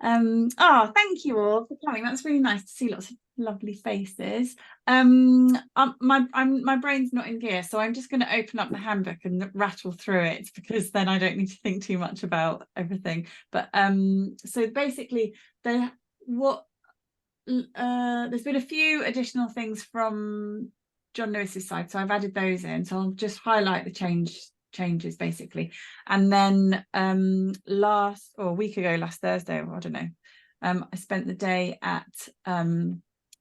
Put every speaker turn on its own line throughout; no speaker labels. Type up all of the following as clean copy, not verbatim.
Oh, thank you all for coming. That's really nice to see lots of lovely faces. My brain's not in gear, so I'm just going to open up the handbook and rattle through it, because then I don't need to think too much about everything. But so basically, there's been a few additional things from John Lewis's side, so I've added those in. So I'll just highlight the changes basically. And then a week ago, last Thursday, or I don't know, I spent the day at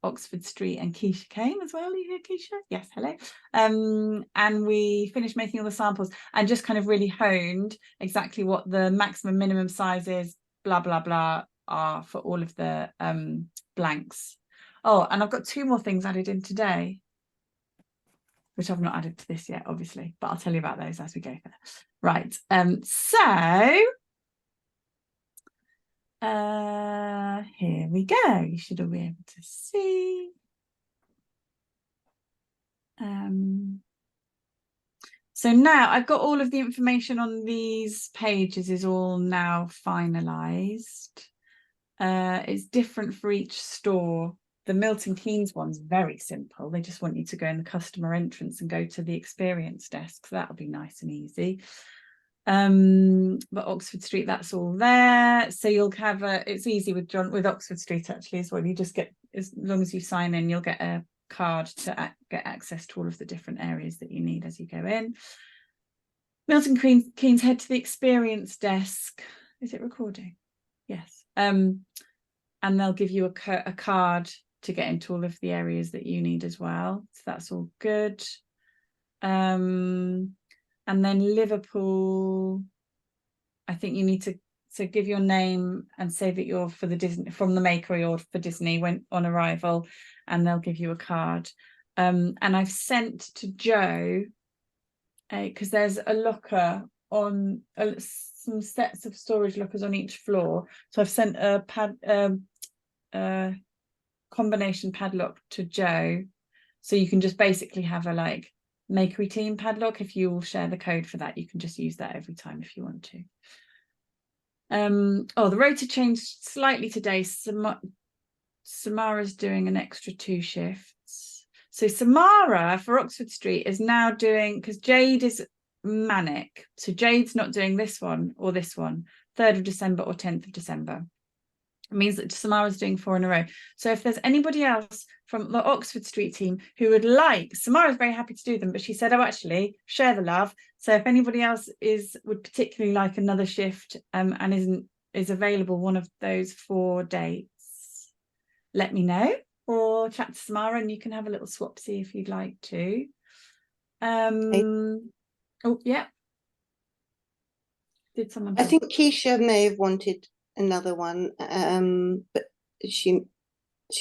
Oxford Street, and Keisha came as well. Are you here, Keisha? Yes, hello. And we finished making all the samples and just kind of really honed exactly what the maximum minimum sizes, blah blah blah, are for all of the blanks. Oh, and I've got 2 more things added in today, which I've not added to this yet, obviously, but I'll tell you about those as we go. Right. Here we go. You should all be able to see. So now I've got all of the information on these pages is all now finalised. It's different for each store. The Milton Keynes one's very simple. They just want you to go in the customer entrance and go to the experience desk. So that'll be nice and easy. But Oxford Street, that's all there. So you'll have it's easy with Oxford Street actually as well. You just get, as long as you sign in, you'll get a card to get access to all of the different areas that you need as you go in. Milton Keynes, head to the experience desk. Is it recording? Yes. And they'll give you a card to get into all of the areas that you need as well. So that's all good. And then Liverpool, I think you need to give your name and say that you're for the Disney, from the Makery or for Disney when on arrival, and they'll give you a card. And I've sent to Jo, because there's a locker on some sets of storage lockers on each floor. So I've sent a combination padlock to Jo, so you can just basically have a like Makery team padlock. If you all share the code for that, you can just use that every time if you want to. Oh, the rota changed slightly today. Samara's doing an extra 2 shifts. So Samara for Oxford Street is now doing, because Jade is manic, so Jade's not doing this one or this one, 3rd of December or 10th of December. It means that Samara's doing 4 in a row. So if there's anybody else from the Oxford Street team who would like, Samara's very happy to do them, but she said, oh, actually, share the love. So if anybody else would particularly like another shift and is available one of those 4 dates, let me know, or chat to Samara and you can have a little swapsy if you'd like to. Oh, yeah. Did someone?
I think Keisha may have wanted another one, but she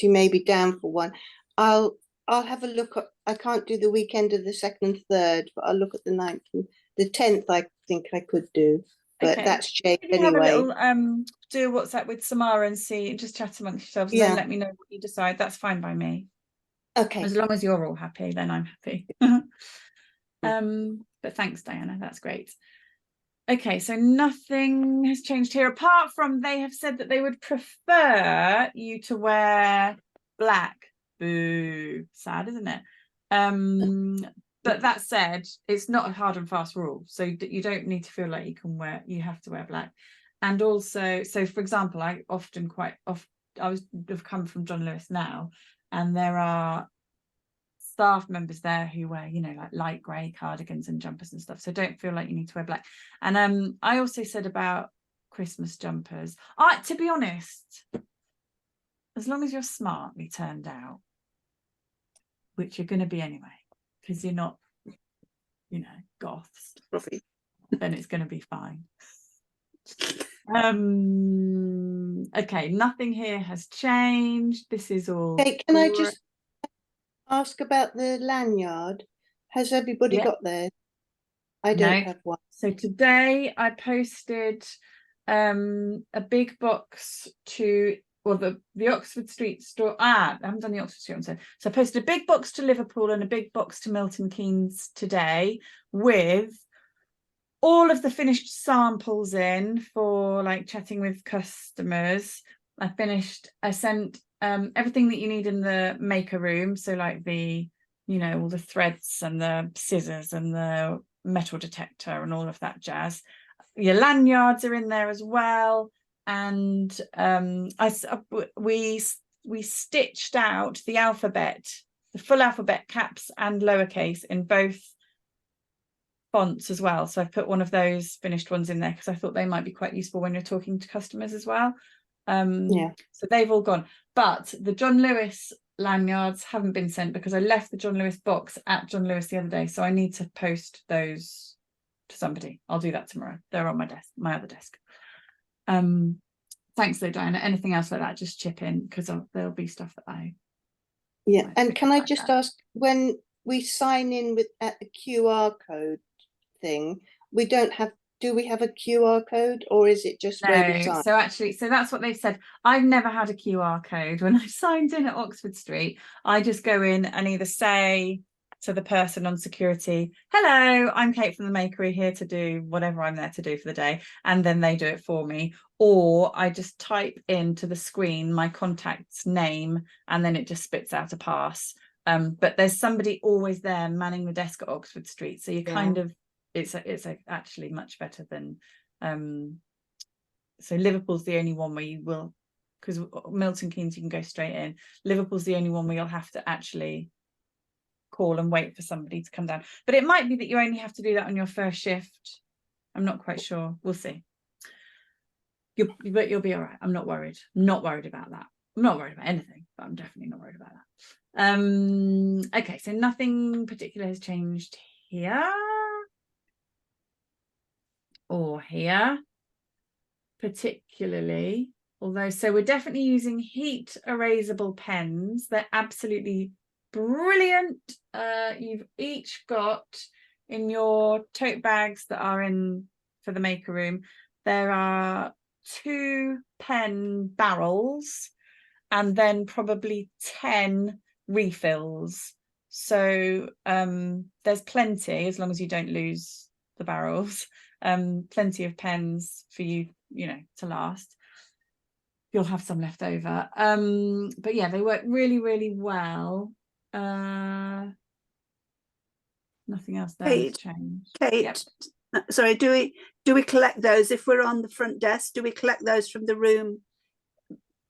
may be down for one. I'll have a look at, I can't do the weekend of the 2nd and 3rd, but I'll look at the 9th and the 10th. I think I could do, but okay. That's Jade anyway.
Have a little, do a WhatsApp with Samara and see, just chat amongst yourselves, and then let me know what you decide. That's fine by me.
Okay.
As long as you're all happy, then I'm happy. But thanks, Diana. That's great. Okay, so nothing has changed here, apart from they have said that they would prefer you to wear black. Boo, sad, isn't it? But that said, it's not a hard and fast rule, so you don't need to feel like you have to wear black. And also, so for example, I have come from John Lewis now, and there are staff members there who wear, you know, like light grey cardigans and jumpers and stuff, so don't feel like you need to wear black. And I also said about Christmas jumpers, to be honest, as long as you're smartly turned out, which you're going to be anyway, because you're not, you know, goths, then it's going to be fine. Okay, nothing here has changed. This is all.
Okay, can I just ask about the lanyard? Has everybody got theirs? I don't have one.
So today I posted a big box to, well, the Oxford Street store. I haven't done the Oxford Street one. So I posted a big box to Liverpool and a big box to Milton Keynes today with all of the finished samples in for like chatting with customers. I sent everything that you need in the maker room. So like the, you know, all the threads and the scissors and the metal detector and all of that jazz. Your lanyards are in there as well. And we stitched out the alphabet, the full alphabet caps and lowercase in both fonts as well. So I've put one of those finished ones in there because I thought they might be quite useful when you're talking to customers as well. So they've all gone, but the John Lewis lanyards haven't been sent because I left the John Lewis box at John Lewis the other day, so I need to post those to somebody. I'll do that tomorrow. They're on my desk, my other desk. Thanks though, Diana. Anything else like that, just chip in, because there'll be stuff that I
and can I just ask, when we sign in with at the QR code thing, we don't have, do we have a QR code, or is it just where we sign?
So that's what they've said. I've never had a QR code when I've signed in at Oxford Street. I just go in and either say to the person on security, hello, I'm Kate from the Makery, here to do whatever I'm there to do for the day, and then they do it for me, or I just type into the screen my contact's name and then it just spits out a pass. But there's somebody always there manning the desk at Oxford Street, so you kind of, it's actually much better than so Liverpool's the only one where you will, because Milton Keynes you can go straight in. Liverpool's the only one where you'll have to actually call and wait for somebody to come down, but it might be that you only have to do that on your first shift. I'm not quite sure, we'll see. But you'll be all right. I'm not worried. I'm not worried about that. I'm not worried about anything, but I'm definitely not worried about that. Okay, so nothing particular has changed here or here particularly, although, so we're definitely using heat erasable pens. They're absolutely brilliant. You've each got in your tote bags that are in for the maker room, there are 2 pen barrels and then probably 10 refills. So there's plenty, as long as you don't lose the barrels, plenty of pens for you, you know, to last. You'll have some left over. But yeah, they work really, really well. Nothing else there has changed.
Kate, sorry, do we collect those if we're on the front desk? Do we collect those from the room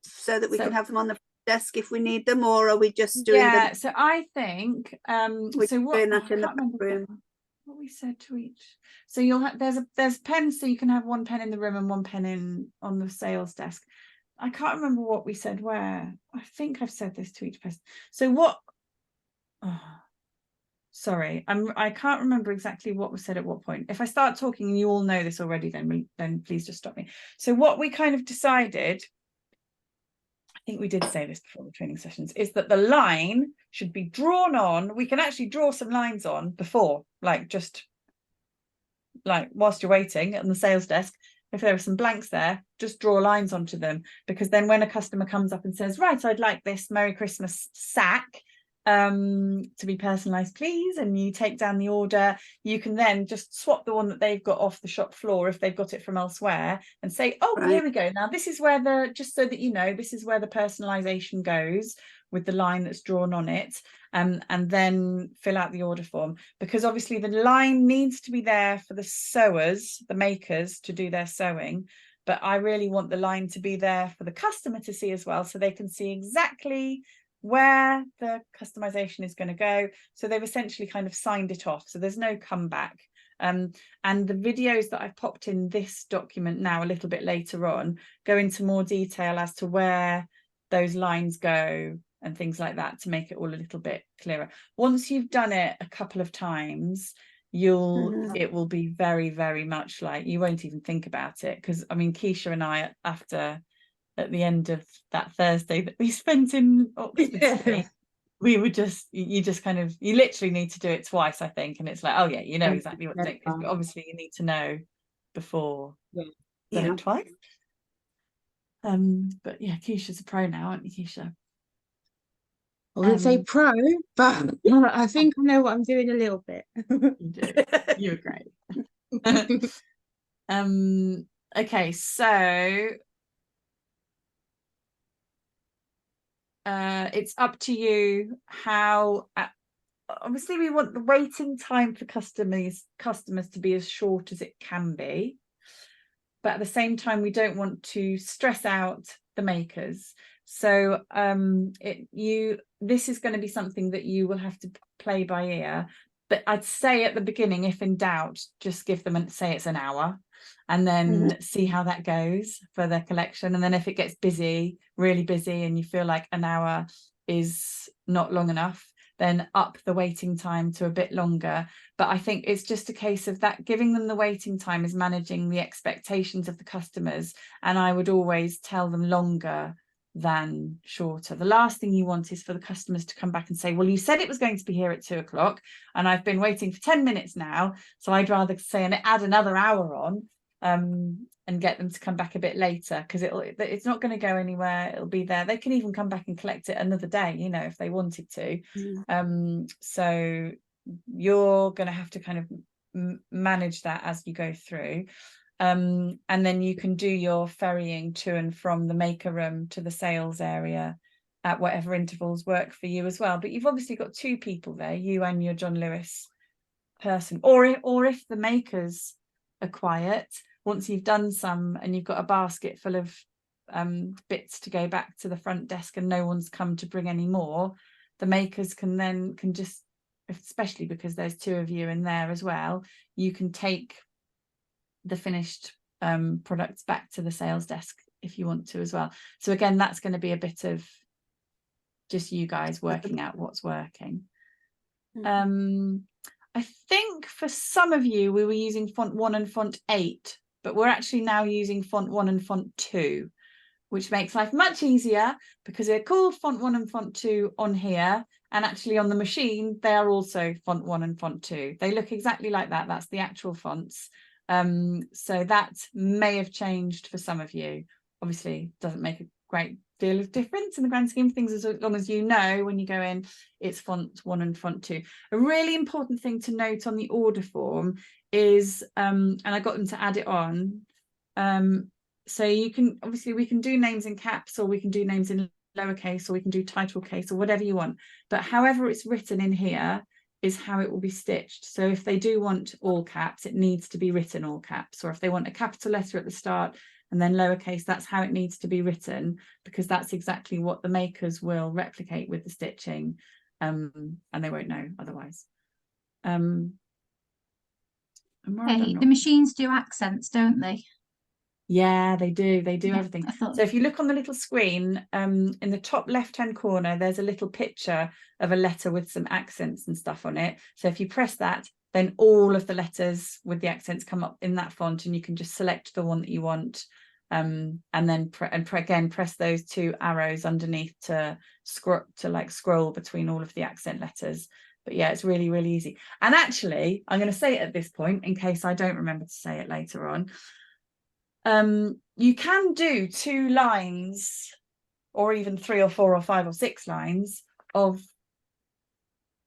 so that we can have them on the desk if we need them, or are we just doing
so I think so what I can't remember what we said to each. So you'll have there's pens, so you can have 1 pen in the room and 1 pen in on the sales desk. I can't remember what we said where. I think I've said this to each person. So what sorry, I can't remember exactly what was said at what point. If I start talking and you all know this already, then please just stop me. So what we kind of decided, I think we did say this before the training sessions, is that the line should be drawn on. We can actually draw some lines on before, like just like whilst you're waiting on the sales desk. If there are some blanks there, just draw lines onto them, because then when a customer comes up and says, right, I'd like this Merry Christmas sack to be personalized, please, and you take down the order, you can then just swap the one that they've got off the shop floor if they've got it from elsewhere and say, oh, here we go, now this is where the, just so that you know, this is where the personalization goes with the line that's drawn on it, and then fill out the order form, because obviously the line needs to be there for the sewers, the makers, to do their sewing, but I really want the line to be there for the customer to see as well, so they can see exactly where the customization is going to go. So they've essentially kind of signed it off, so there's no comeback. And the videos that I've popped in this document now a little bit later on go into more detail as to where those lines go and things like that, to make it all a little bit clearer. Once you've done it a couple of times, it will be very, very much like, you won't even think about it, because I mean, Keisha and I, at the end of that Thursday that we spent in Oxford Street, we were just, you literally need to do it twice, I think, and it's like, oh yeah, you know exactly what to do, but obviously you need to know before done it twice. But yeah, Keisha's a pro now, aren't you, Keisha?
I wouldn't say pro, but I think I know what I'm doing a little bit.
You do. You're great. Okay, so it's up to you how obviously we want the waiting time for customers to be as short as it can be, but at the same time we don't want to stress out the makers. So this is going to be something that you will have to play by ear, but I'd say at the beginning, if in doubt, just give them and say it's an hour, and then see how that goes for their collection. And then if it gets busy, really busy, and you feel like an hour is not long enough, then up the waiting time to a bit longer. But I think it's just a case of that, giving them the waiting time is managing the expectations of the customers. And I would always tell them longer than shorter. The last thing you want is for the customers to come back and say, well, you said it was going to be here at 2 o'clock and I've been waiting for 10 minutes now. So I'd rather say and add another hour on and get them to come back a bit later, because it's not going to go anywhere. It'll be there. They can even come back and collect it another day, you know, if they wanted to. So you're going to have to kind of manage that as you go through. And then you can do your ferrying to and from the maker room to the sales area at whatever intervals work for you as well. But you've obviously got 2 people there, you and your John Lewis person, or if the makers are quiet, once you've done some and you've got a basket full of bits to go back to the front desk and no one's come to bring any more, the makers can just, especially because there's 2 of you in there as well, you can take the finished products back to the sales desk if you want to as well. So again, that's going to be a bit of just you guys working out what's working. I think for some of you we were using font 1 and font 8, but we're actually now using font 1 and font 2, which makes life much easier because they're called font 1 and font 2 on here, and actually on the machine they are also font 1 and font 2. They look exactly like that. That's the actual fonts. So that may have changed for some of you. Obviously doesn't make a great deal of difference in the grand scheme of things, as long as you know when you go in it's font 1 and font 2. A really important thing to note on the order form is and I got them to add it on, so you can obviously, we can do names in caps, or we can do names in lowercase, or we can do title case, or whatever you want, but however it's written in here is how it will be stitched. So if they do want all caps, it needs to be written all caps, or if they want a capital letter at the start and then lowercase, that's how it needs to be written, because that's exactly what the makers will replicate with the stitching, and they won't know otherwise.
Okay, the machines do accents, don't they?
Yeah, they do
Yeah,
everything.
I thought.
So if you look on the little screen, in the top left hand corner there's a little picture of a letter with some accents and stuff on it. So if you press that, then all of the letters with the accents come up in that font, and you can just select the one that you want, and then again press those 2 arrows underneath to scroll between all of the accent letters. But yeah, it's really, really easy. And actually, I'm going to say it at this point in case I don't remember to say it later on. You can do 2 lines, or even 3 or 4 or 5 or 6 lines of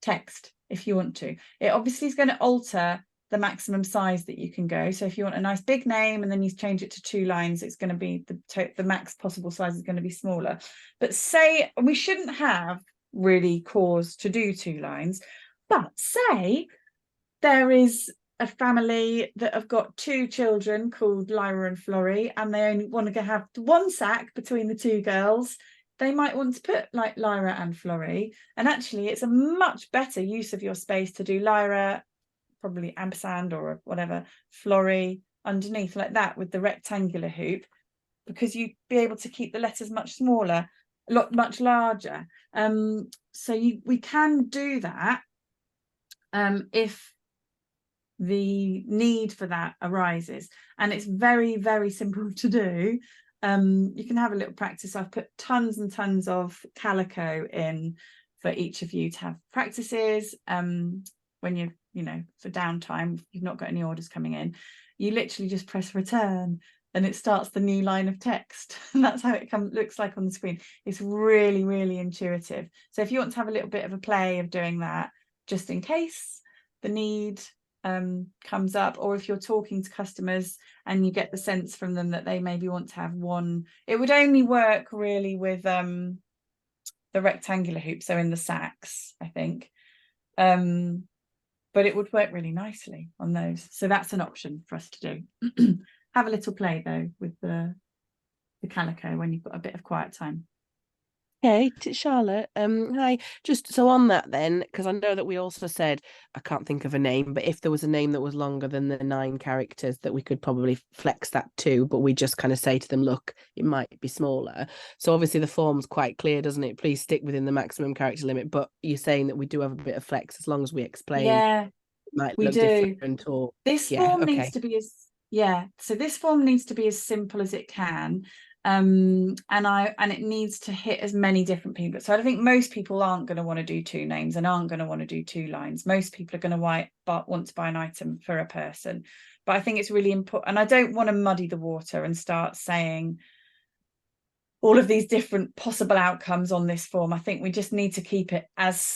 text if you want to. It obviously is going to alter the maximum size that you can go. So if you want a nice big name and then you change it to 2 lines, it's going to be the max possible size is going to be smaller. But say we shouldn't have really cause to do 2 lines, but say there is a family that have got 2 children called Lyra and Florrie, and they only want to have 1 sack between the 2 girls. They might want to put like Lyra and Florrie, and actually it's a much better use of your space to do Lyra, probably ampersand or whatever, Florrie underneath like that with the rectangular hoop, because you'd be able to keep the letters much smaller, much larger. So we can do that if the need for that arises, and it's very, very simple to do. You can have a little practice. I've put tons and tons of calico in for each of you to have practices when you know, for downtime, if you've not got any orders coming in, you literally just press return and it starts the new line of text, and that's how it looks like on the screen. It's really, really intuitive. So if you want to have a little bit of a play of doing that, just in case the need comes up, or if you're talking to customers and you get the sense from them that they maybe want to have one. It would only work really with the rectangular hoop, so in the sacks, I think, but it would work really nicely on those. So that's an option for us to do. Have a little play though with the calico when you've got a bit of quiet time.
Okay, Charlotte. Hi. Just so on that then, because I know that we also said, I can't think of a name, but if there was a name that was longer than the 9 characters, that we could probably flex that too, but we just kind of say to them, look, it might be smaller. So obviously the form's quite clear, doesn't it? Please stick within the maximum character limit, but you're saying that we do have a bit of flex as long as we explain.
Yeah,
it might
we
look
do.
different, or
This
yeah,
form
okay.
needs to be so this form needs to be as simple as it can. And it needs to hit as many different people. So I think most people aren't going to want to do 2 names and aren't going to want to do 2 lines. Most people are going to want to buy an item for a person. But I think it's really important, and I don't want to muddy the water and start saying all of these different possible outcomes on this form. I think we just need to keep it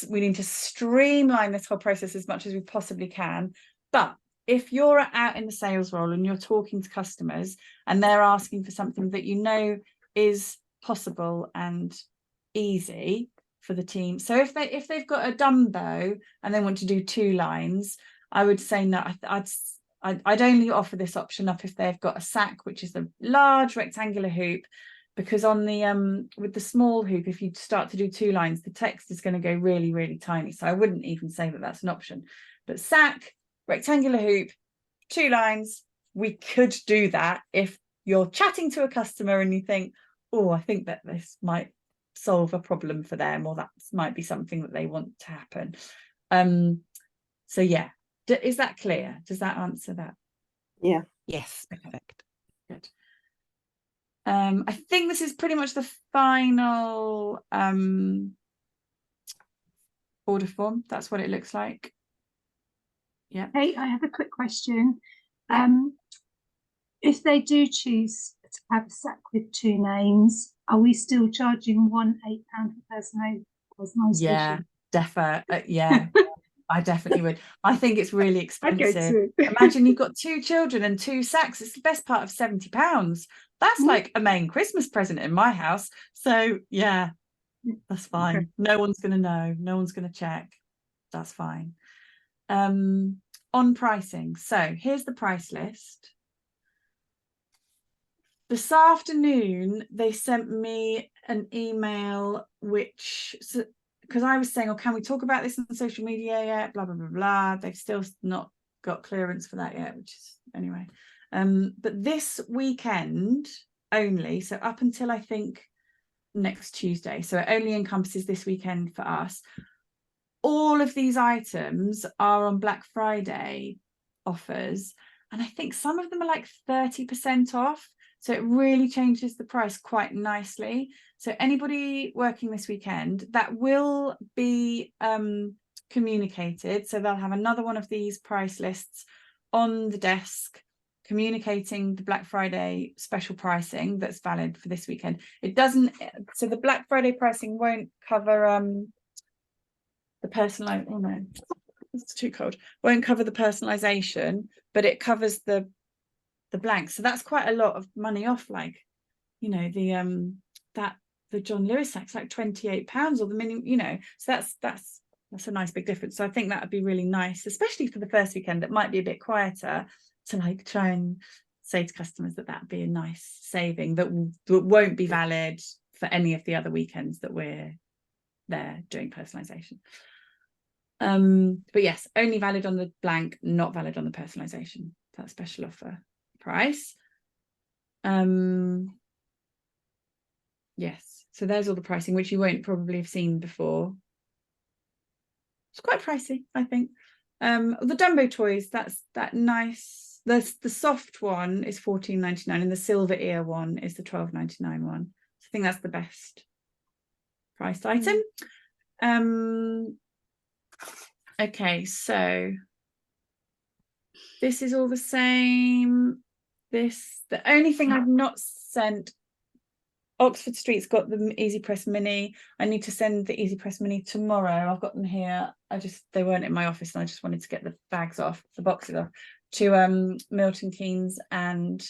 we need to streamline this whole process as much as we possibly can. But if you're out in the sales role and you're talking to customers and they're asking for something that you know is possible and easy for the team, so if they've got a Dumbo and they want to do 2 lines, I would say no. I'd only offer this option up if they've got a sack, which is a large rectangular hoop, because on the with the small hoop, if you start to do 2 lines, the text is going to go really, really tiny. So I wouldn't even say that that's an option. But sack, rectangular hoop, 2 lines, we could do that if you're chatting to a customer and you think, oh, I think that this might solve a problem for them, or that might be something that they want to happen. So yeah, is that clear? Does that answer that?
Yeah.
Yes, perfect.
Good. I think this is pretty much the final order form. That's what it looks like. Yeah.
Hey, I have a quick question. If they do choose to have a sack with 2 names, are we still charging £8 for personalisation?
Yeah, yeah. I definitely would. I think it's really expensive. Imagine you've got 2 children and 2 sacks. It's the best part of £70. That's like a main Christmas present in my house. So yeah, that's fine. Okay. No one's going to know. No one's going to check. That's fine. On pricing. So here's the price list. This afternoon, they sent me an email, because I was saying, oh, can we talk about this on social media yet? Blah, blah, blah, blah. They've still not got clearance for that yet, which is, anyway. But this weekend only, so up until I think next Tuesday, so it only encompasses this weekend for us, all of these items are on Black Friday offers. And I think some of them are like 30% off. So it really changes the price quite nicely. So anybody working this weekend, that will be communicated. So they'll have another one of these price lists on the desk communicating the Black Friday special pricing that's valid for this weekend. It doesn't, so the Black Friday pricing won't cover the personalized, oh no, it's too cold, won't cover the personalization, but it covers the blanks. So that's quite a lot of money off, like, you know, the John Lewis sack's like £28, or the minimum, you know, so that's a nice big difference. So I think that would be really nice, especially for the first weekend that might be a bit quieter, to like try and say to customers that that'd be a nice saving that won't be valid for any of the other weekends that we're there doing personalization. But yes, only valid on the blank, not valid on the personalization. That special offer price. Yes, so there's all the pricing, which you won't probably have seen before. It's quite pricey, I think. The Dumbo toys, that's that nice. The soft one is £14.99 and the silver ear one is the £12.99 one. So I think that's the best priced item. Okay, so this is all the same. The only thing I've not sent Oxford Street's got the Easy Press Mini. I need to send the Easy Press Mini tomorrow. I've got them here. They weren't in my office and I just wanted to get the bags off, the boxes off, to Milton Keynes and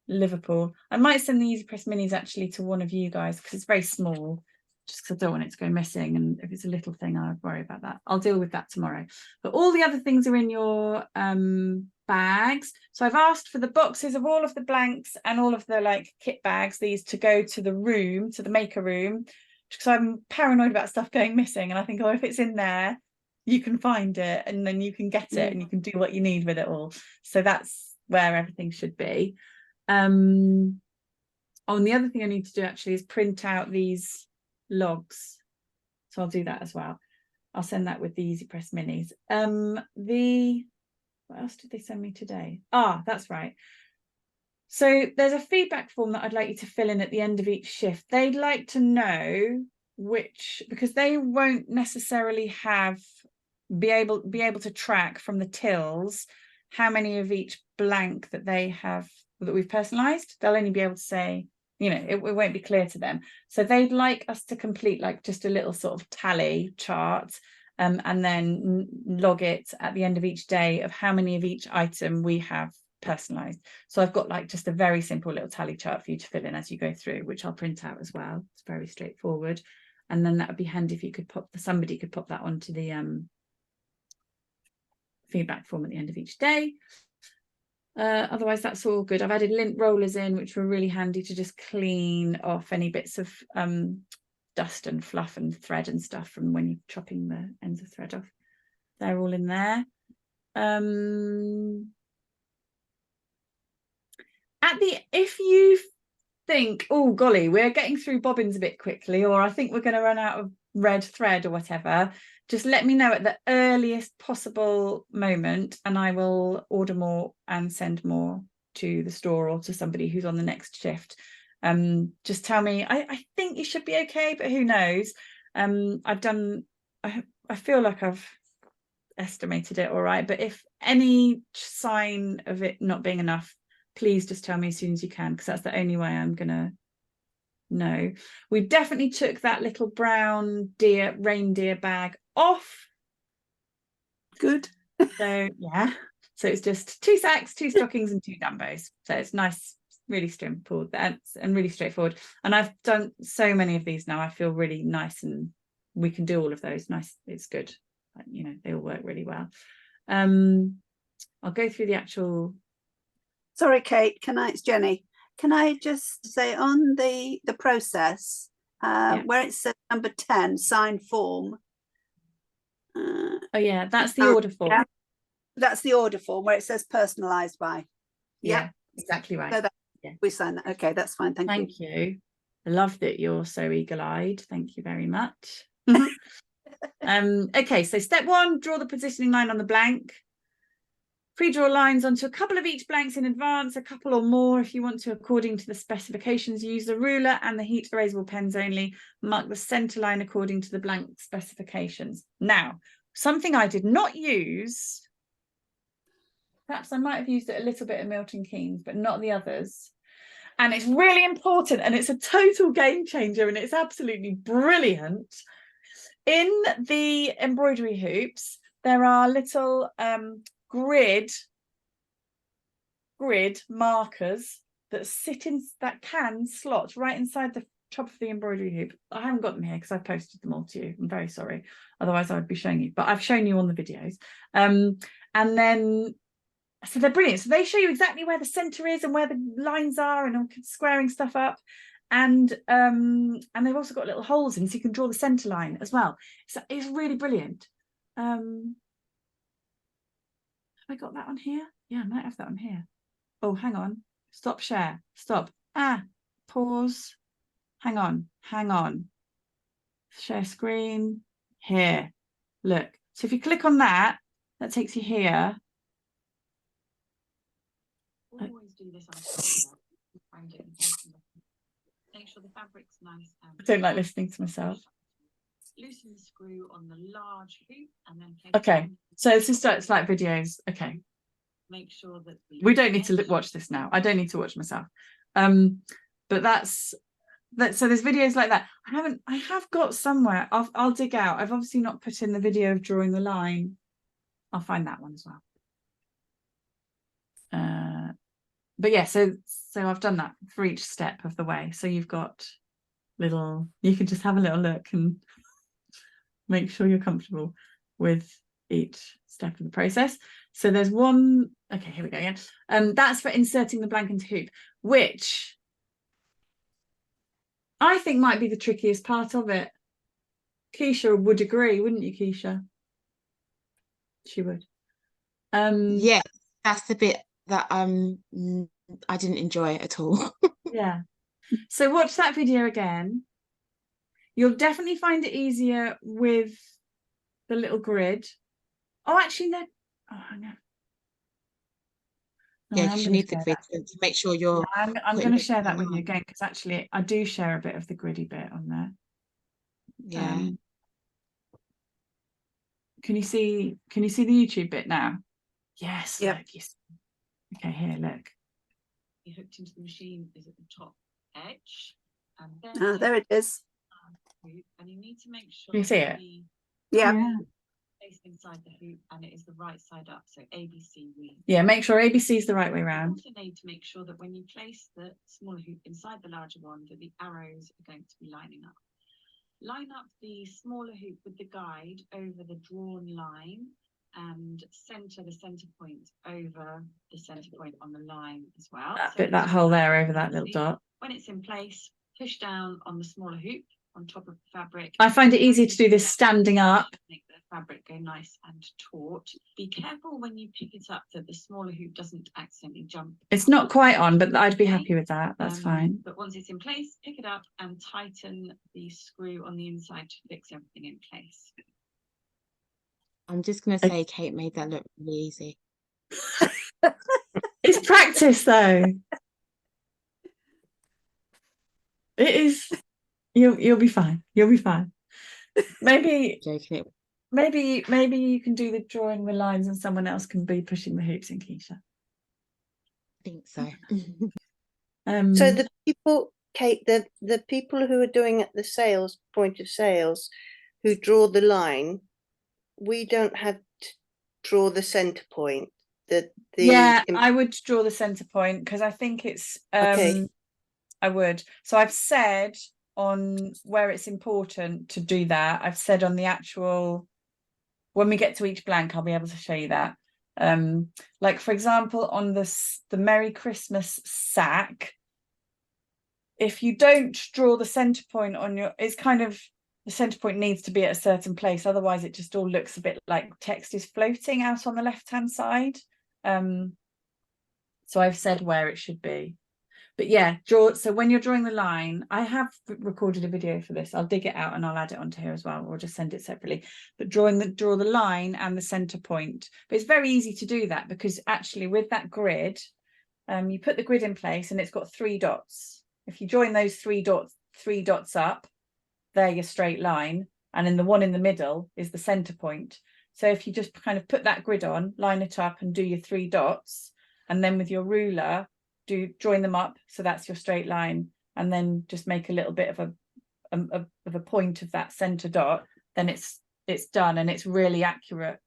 Liverpool. I might send the Easy Press Minis actually to one of you guys because it's very small, just because I don't want it to go missing, and if it's a little thing I'd worry about that. I'll deal with that tomorrow. But all the other things are in your bags. So I've asked for the boxes of all of the blanks and all of the like kit bags, these to go to the room, to the maker room, because I'm paranoid about stuff going missing, and I think, oh, if it's in there you can find it and then you can get it and you can do what you need with it all. So that's where everything should be. And the other thing I need to do actually is print out these logs, so I'll do that as well. I'll send that with the Easy Press Minis. What else did they send me today? That's right. So there's a feedback form that I'd like you to fill in at the end of each shift. They'd like to know because they won't necessarily be able to track from the tills how many of each blank that we've personalized. They'll only be able to say, it won't be clear to them. So they'd like us to complete like just a little sort of tally chart, and then log it at the end of each day of how many of each item we have personalized. So I've got like just a very simple little tally chart for you to fill in as you go through, which I'll print out as well. It's very straightforward. And then that would be handy if you could somebody could pop that onto the feedback form at the end of each day. Otherwise that's all good. I've added lint rollers in, which were really handy to just clean off any bits of dust and fluff and thread and stuff from when you're chopping the ends of thread off. They're all in there. If you think, oh golly, we're getting through bobbins a bit quickly, or I think we're going to run out of red thread or whatever, just let me know at the earliest possible moment and I will order more and send more to the store or to somebody who's on the next shift. Just tell me. I think you should be okay, but who knows? I feel like I've estimated it all right, but if any sign of it not being enough, please just tell me as soon as you can, because that's the only way I'm gonna know. We definitely took that little brown reindeer bag off.
Good.
So yeah, so it's just 2 sacks, 2 stockings and 2 Dumbos. So it's nice, really simple and really straightforward. And I've done so many of these now. I feel really nice, and we can do all of those. Nice, it's good. They all work really well. I'll go through the actual.
Sorry, Kate, it's Jenny. Can I just say on the process, where it says number 10, sign form.
Oh yeah, that's the order form.
Yeah, that's the order form where it says personalised by.
Yeah, exactly right.
So we sign that. Okay, that's fine. Thank you.
Thank you. I love that you're so eagle-eyed. Thank you very much. Okay, so step 1, draw the positioning line on the blank. Pre-draw lines onto a couple of each blanks in advance, a couple or more if you want to, according to the specifications. Use the ruler and the heat erasable pens only. Mark the centre line according to the blank specifications. Now, something I did not use, perhaps I might have used it a little bit at Milton Keynes, but not the others. And it's really important, and it's a total game changer, and it's absolutely brilliant. In the embroidery hoops, there are little grid markers that can slot right inside the top of the embroidery hoop. I haven't got them here because I posted them all to you. I'm very sorry. Otherwise I would be showing you, but I've shown you on the videos. And then, so they're brilliant. So they show you exactly where the center is and where the lines are, and I'm squaring stuff up. And they've also got little holes in, so you can draw the center line as well. So it's really brilliant. Have I got that on here? Yeah, I might have that on here. Oh, hang on. Stop share. Stop. Pause. Hang on. Share screen. Here. Look. So if you click on that, that takes you here. Always do this on make sure the fabric's nice. I don't like listening to myself. Loosen the screw on the large hoop and then okay, so this is it's like videos. Okay, make sure that we don't need to watch this now. I don't need to watch myself, but that's that, so there's videos like that. I have got somewhere. I'll dig out. I've obviously not put in the video of drawing the line. I'll find that one as well. But yeah, so I've done that for each step of the way. So you've got little, you can just have a little look and make sure you're comfortable with each step of the process. So there's one, okay, here we go again. That's for inserting the blank into hoop, which I think might be the trickiest part of it. Keisha would agree, wouldn't you, Keisha? She would.
Yeah, that's the bit that I didn't enjoy at all.
Yeah. So watch that video again. You'll definitely find it easier with the little grid. Oh, actually, no. Oh, hang on. No,
Yeah,
I am
because you
gonna
need the
share
grid
that.
to make sure you're.
Yeah, I'm
putting
going to
it
share that with you
on.
again, because actually I do share a bit of the griddy bit on there.
Yeah.
Can you see the YouTube bit now? Yes.
Yep.
Look, okay, here, look. You hooked into the machine is at the top edge, and then
Ah, there it is.
and you need to make sure
Can
you see it.
Yeah.
Place inside the hoop, and it is the right side up. So ABC. Yeah, make sure ABC is the right way around. You also need to make sure that when you place the smaller hoop inside the larger one, that the arrows are going to be lining up. Line up the smaller hoop with the guide over the drawn line, and center the center point over the center point on the line as well. That hole there over that little dot. When it's in place, push down on the smaller hoop on top of the fabric. I find it easy to do this standing up. Make the fabric go nice and taut. Be careful when you pick it up that the smaller hoop doesn't accidentally jump. It's not quite on, but I'd be happy with that. That's fine. But once it's in place, pick it up and tighten the screw on the inside to fix everything in place.
I'm just gonna say Kate made that look really easy.
It's practice though. It is. You'll be fine. You'll be fine. Maybe
Joking.
maybe you can do the drawing the lines and someone else can be pushing the hoops in, Keisha.
I think so.
So the people, Kate, the people who are doing at the sales point of sales, who draw the line, we don't have to draw the center point.
Yeah, I would draw the center point because I think it's
Okay.
I would. So I've said on where it's important to do that. I've said on the actual, when we get to each blank, I'll be able to show you that. Like for example, on the Merry Christmas sack, if you don't draw the center point on your, it's kind of, the center point needs to be at a certain place, otherwise it just all looks a bit like text is floating out on the left hand side. So I've said where it should be. But yeah, so when you're drawing the line, I have recorded a video for this. I'll dig it out and I'll add it onto here as well, or just send it separately. But draw the line and the center point. But it's very easy to do that because actually with that grid, you put the grid in place and it's got 3 dots. If you join those 3 dots up, they're your straight line. And then the one in the middle is the center point. So if you just kind of put that grid on, line it up and do your 3 dots, and then with your ruler, join them up, so that's your straight line, and then just make a little bit of a point of that center dot, then it's done and it's really accurate.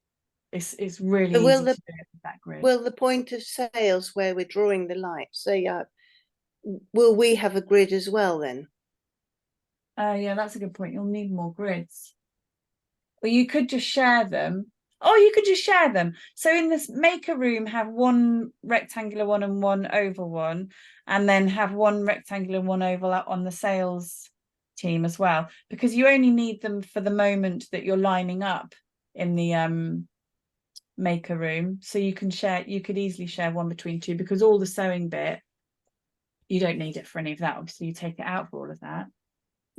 It's really easy to do it with that grid.
Will the point of sales where we're drawing the line, so will we have a grid as well then?
Yeah, that's a good point. You'll need more grids. Or you could just share them. Oh, you could just share them. So in this maker room, have one rectangular one and one oval one, and then have one rectangular and one oval on the sales team as well, because you only need them for the moment that you're lining up in the maker room. So you can share, you could easily share one between 2, because all the sewing bit, you don't need it for any of that. Obviously, you take it out for all of that.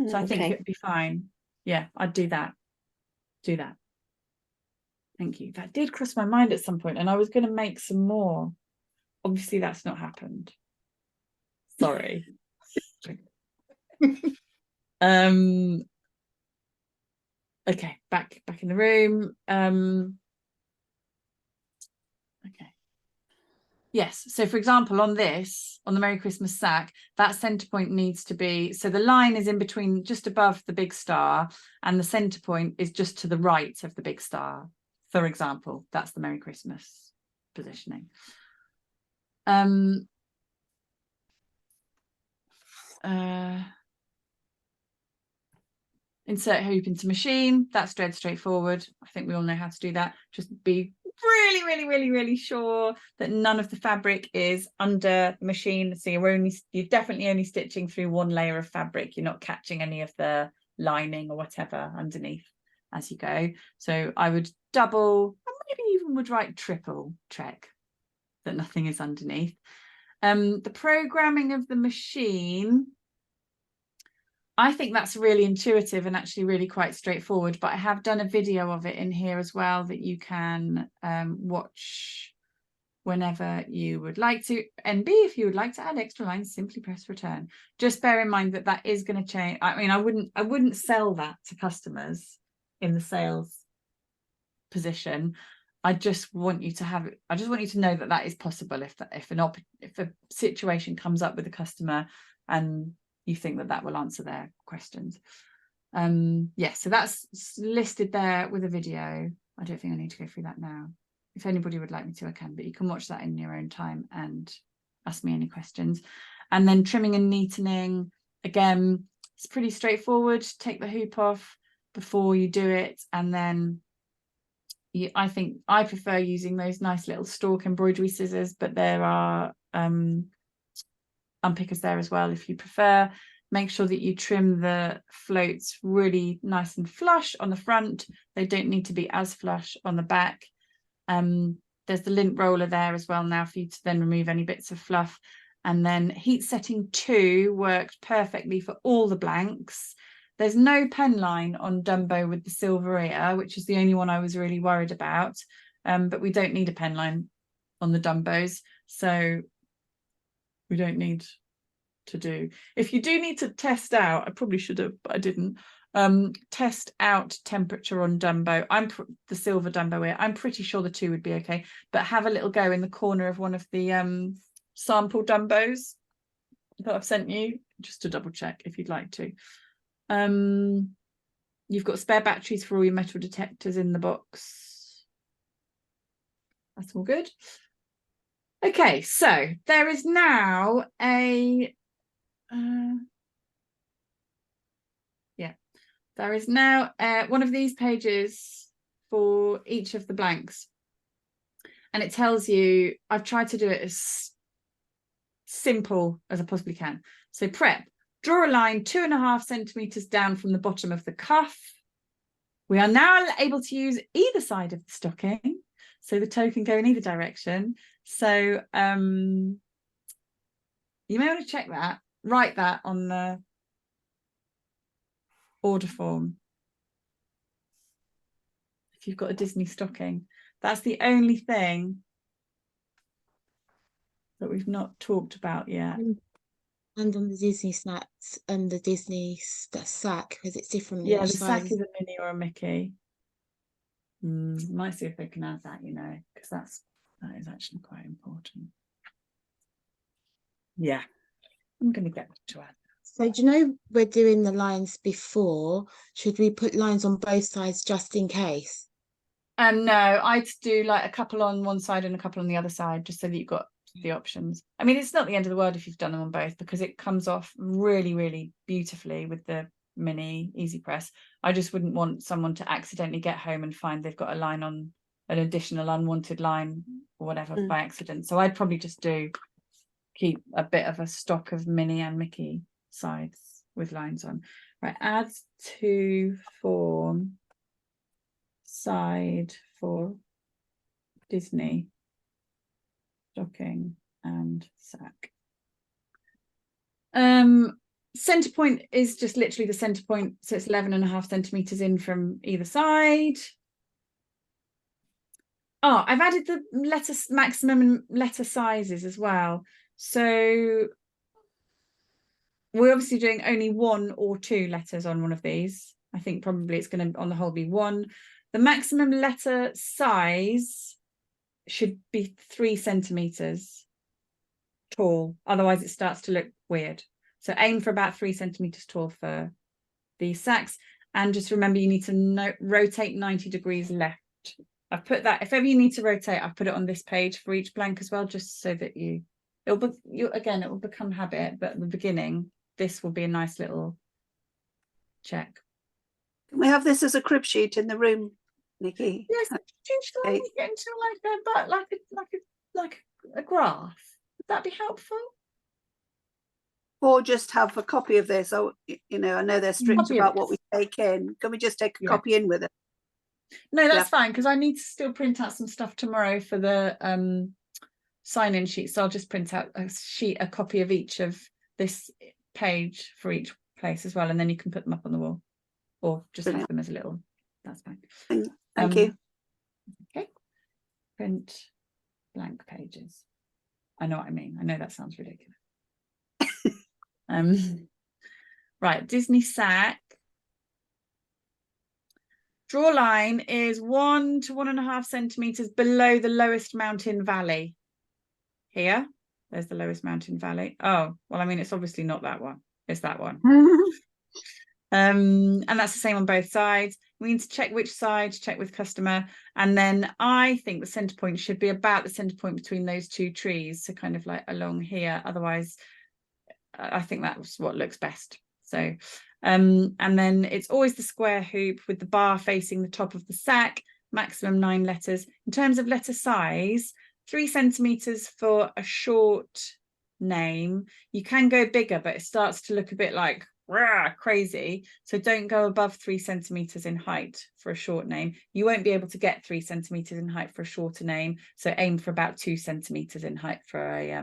So I think it'd be fine. Yeah, I'd do that. Do that. Thank you. That did cross my mind at some point, and I was going to make some more. Obviously, that's not happened. Sorry. Okay, back in the room. Okay. Yes. So for example, on this, on the Merry Christmas sack, that centre point needs to be, so the line is in between, just above the big star, and the centre point is just to the right of the big star. For example, that's the Merry Christmas positioning. Insert hoop into machine. That's dead straightforward. I think we all know how to do that. Just be really sure that none of the fabric is under the machine. So you're definitely only stitching through one layer of fabric. You're not catching any of the lining or whatever underneath as you go. So I would double, and maybe even would write triple check that nothing is underneath. The programming of the machine, I think that's really intuitive and actually really quite straightforward, but I have done a video of it in here as well that you can watch whenever you would like to. And B, if you would like to add extra lines, simply press return. Just bear in mind that that is going to change. I mean, I wouldn't sell that to customers in the sales position. I just want you to have it. I just want you to know that that is possible if a situation comes up with a customer and you think that that will answer their questions. Yeah, so that's listed there with a video. I don't think I need to go through that now. If anybody would like me to, I can, but you can watch that in your own time and ask me any questions. And then trimming and neatening, again, it's pretty straightforward. Take the hoop off before you do it, and then I think I prefer using those nice little stalk embroidery scissors, but there are unpickers there as well if you prefer. Make sure that you trim the floats really nice and flush on the front. They don't need to be as flush on the back. There's the lint roller there as well now for you to then remove any bits of fluff. And then heat setting 2 worked perfectly for all the blanks. There's no pen line on Dumbo with the silver ear, which is the only one I was really worried about. But we don't need a pen line on the Dumbos, so we don't need to do. If you do need to test out, I probably should have, but I didn't. Test out temperature on Dumbo. The silver Dumbo ear. I'm pretty sure the 2 would be okay, but have a little go in the corner of one of the sample Dumbos that I've sent you, just to double check if you'd like to. You've got spare batteries for all your metal detectors in the box. That's all good. Okay, so there is now a there is now one of these pages for each of the blanks, and it tells you, I've tried to do it as simple as I possibly can. So prep, draw a line 2.5 centimeters down from the bottom of the cuff. We are now able to use either side of the stocking, so the toe can go in either direction. So you may want to check that, write that on the order form if you've got a Disney stocking. That's the only thing that we've not talked about yet.
And on the Disney snacks and the Disney sack, because it's different.
Yeah, the sack is a Minnie or a Mickey. Might see if they can add that, because that is actually quite important. Yeah, I'm going to get to add.
So do you know we're doing the lines before? Should we put lines on both sides just in case?
No, I'd do like a couple on one side and a couple on the other side, just so that you've got the options. I mean, it's not the end of the world if you've done them on both, because it comes off really beautifully with the mini easy press. I just wouldn't want someone to accidentally get home and find they've got a line on, an additional unwanted line or whatever by accident. So I'd probably just keep a bit of a stock of Minnie and Mickey sides with lines on. Right, add to form side for Disney stocking and sack. Center point is just literally the center point, so it's 11.5 centimeters in from either side. Oh, I've added the letter maximum and letter sizes as well. So we're obviously doing only 1 or 2 letters on one of these. I think probably it's going to on the whole be 1. The maximum letter size should be 3 centimeters tall, otherwise it starts to look weird. So aim for about 3 centimeters tall for the sacks, and just remember you need to rotate 90 degrees left. I've put that, if ever you need to rotate, I've put it on this page for each blank as well, just so that it will become habit, but at the beginning this will be a nice little check.
Can we have this as a crib sheet in the room, Nikki?
Yes,
Okay.
we get into like a graph. Would that be helpful?
Or just have a copy of this. Oh, you know, I know they're strict
Copy of
about what we
this.
take in. Can we just take a
Yeah.
copy in with it?
No, that's
Yeah.
fine, because I need to still print out some stuff tomorrow for the sign-in sheet. So I'll just print out a copy of each of this page for each place as well, and then you can put them up on the wall, or just
Brilliant.
have them as a little. That's fine.
Thank you.
Okay. Print blank pages. I know what I mean. I know that sounds ridiculous. Right, Disney sack. Draw line is 1 to 1.5 centimeters below the lowest mountain valley. Here, there's the lowest mountain valley. Oh, well, I mean, it's obviously not that one. It's that one. And that's the same on both sides. We need to check which side, check with customer. And then I think the center point should be about the center point between those 2 trees. So kind of like along here. Otherwise, I think that's what looks best. So, and then it's always the square hoop with the bar facing the top of the sack, maximum 9 letters. In terms of letter size, 3 centimeters for a short name. You can go bigger, but it starts to look a bit like crazy. So don't go above 3 centimeters in height for a short name. You won't be able to get 3 centimeters in height for a shorter name. So aim for about 2 centimeters in height for a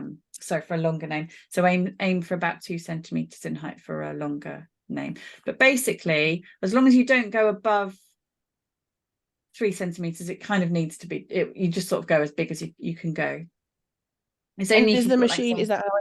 for a longer name. So aim for about 2 centimeters in height for a longer name. But basically, as long as you don't go above 3 centimeters, it kind of needs to be, you just sort of go as big as you can go. It's only
And
if
is
you've
the
got, like,
machine, is that how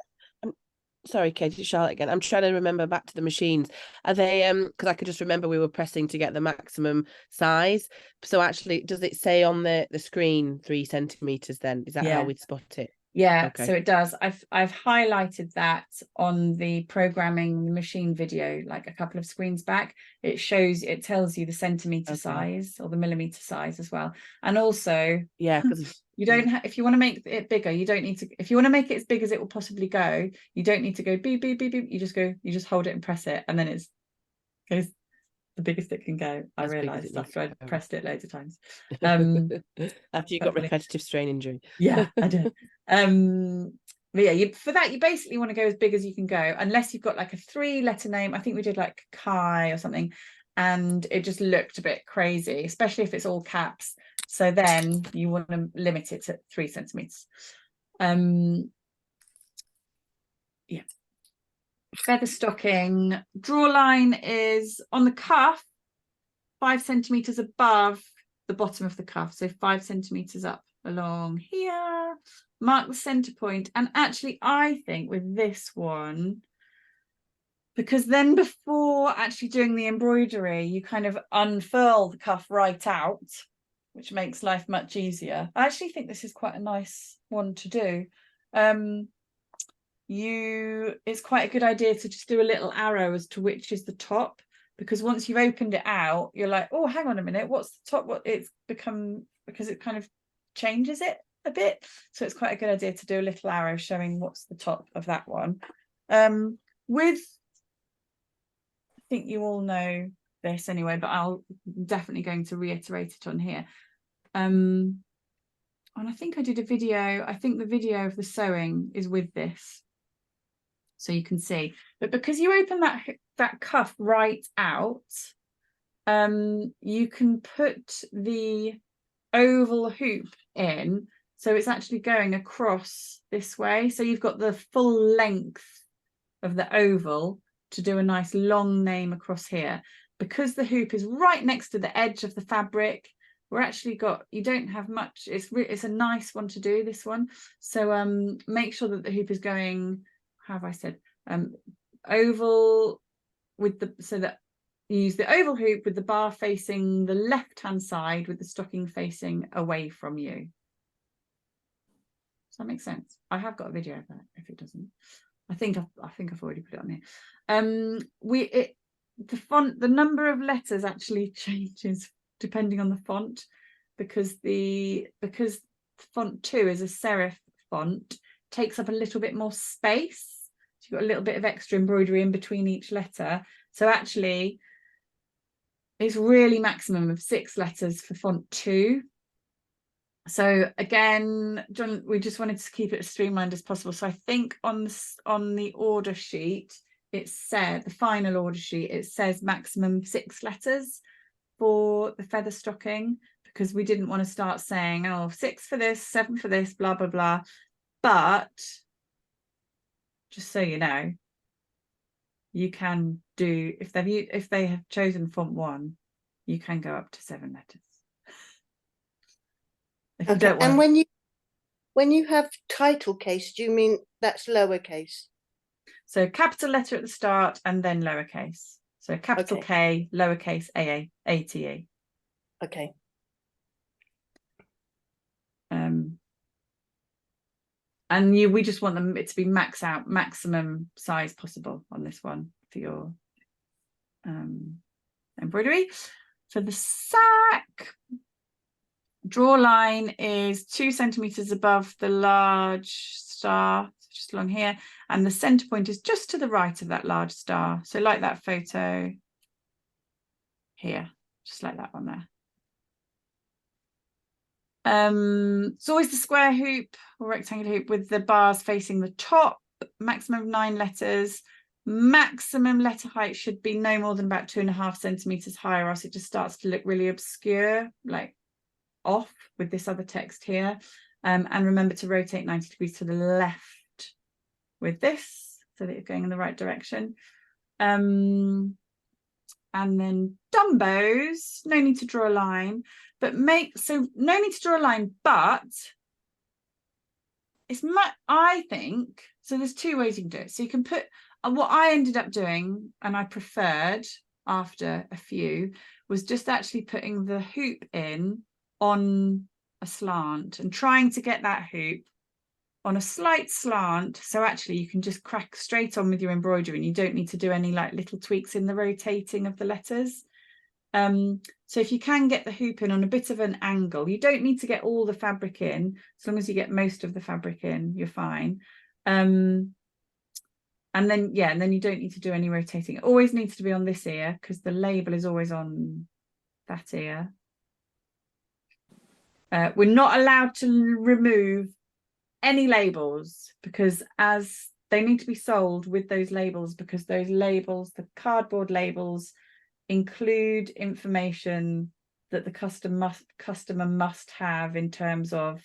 sorry, Katie, Charlotte again. I'm trying to remember back to the machines. Are they because I could just remember we were pressing to get the maximum size. So actually, does it say on the screen 3 centimeters then? Is that how we'd spot it?
Yeah,
Okay.
so it does. I've highlighted that on the programming the machine video, like a couple of screens back. It tells you the centimeter size or the millimeter size as well. And also,
yeah, because
you don't have, if you want to make it bigger, you don't need to, if you want to make it as big as it will possibly go, you don't need to go beep, beep, beep, beep. You just hold it and press it, and then it goes the biggest it can go. I realised after I'd pressed it loads of times.
After you got repetitive strain injury.
Yeah, I did. But yeah, for that, you basically want to go as big as you can go, unless you've got like a 3-letter name. I think we did like Kai or something, and it just looked a bit crazy, especially if it's all caps. So then you want to limit it to 3 centimeters. Yeah. Feather stocking. Draw line is on the cuff 5 centimeters above the bottom of the cuff, so 5 centimeters up along here. Mark the center point. And actually, I think with this one, because then before actually doing the embroidery, you kind of unfurl the cuff right out, which makes life much easier. I actually think this is quite a nice one to do. It's quite a good idea to just do a little arrow as to which is the top, because once you've opened it out, you're like, oh, hang on a minute, what's the top? What it's become, because it kind of changes it a bit. So it's quite a good idea to do a little arrow showing what's the top of that one. I think you all know this anyway, but I'll definitely going to reiterate it on here. And I think I did a video. I think the video of the sewing is with this, so you can see. But because you open that cuff right out, you can put the oval hoop in, so it's actually going across this way. So you've got the full length of the oval to do a nice long name across here. Because the hoop is right next to the edge of the fabric, you don't have much. It's a nice one to do, this one. So make sure that the hoop is going, how have I said, oval with so that you use the oval hoop with the bar facing the left hand side with the stocking facing away from you. Does that make sense? I have got a video of that if it doesn't. I think I've already put it on here. The font, the number of letters actually changes depending on the font, because font 2 is a serif font, takes up a little bit more space. So you've got a little bit of extra embroidery in between each letter. So actually it's really maximum of 6 letters for font 2. So again, John, we just wanted to keep it as streamlined as possible. So I think on the order sheet, it said, the final order sheet, it says maximum 6 letters for the feather stocking, because we didn't want to start saying, oh, 6 for this, 7 for this, blah, blah, blah. But just so you know, you can do, if they have chosen font 1, you can go up to 7 letters. If you don't want.
And when you have title case, do you mean that's lowercase?
So capital letter at the start and then lowercase. So capital K, lowercase ATE.
Okay.
And we just want it to be maximum size possible on this one for your embroidery. For the sack, draw line is 2 centimeters above the large star, just along here, and the center point is just to the right of that large star. So like that photo here, just like that one there. It's always the square hoop or rectangular hoop with the bars facing the top, maximum of 9 letters. Maximum letter height should be no more than about 2.5 centimeters high, or else it just starts to look really obscure, like off with this other text here. And remember to rotate 90 degrees to the left with this, so that you're going in the right direction. And then Dumbos, no need to draw a line, but no need to draw a line, but it's I think, so there's 2 ways you can do it. So you can put, what I ended up doing, and I preferred after a few, was just actually putting the hoop in on a slant and trying to get that hoop on a slight slant, so actually you can just crack straight on with your embroidery and you don't need to do any like little tweaks in the rotating of the letters. So if you can get the hoop in on a bit of an angle, you don't need to get all the fabric in, as long as you get most of the fabric in, you're fine. And then you don't need to do any rotating. It always needs to be on this ear, because the label is always on that ear. We're not allowed to remove any labels, because as they need to be sold with those labels, because those labels, the cardboard labels, include information that the customer must have in terms of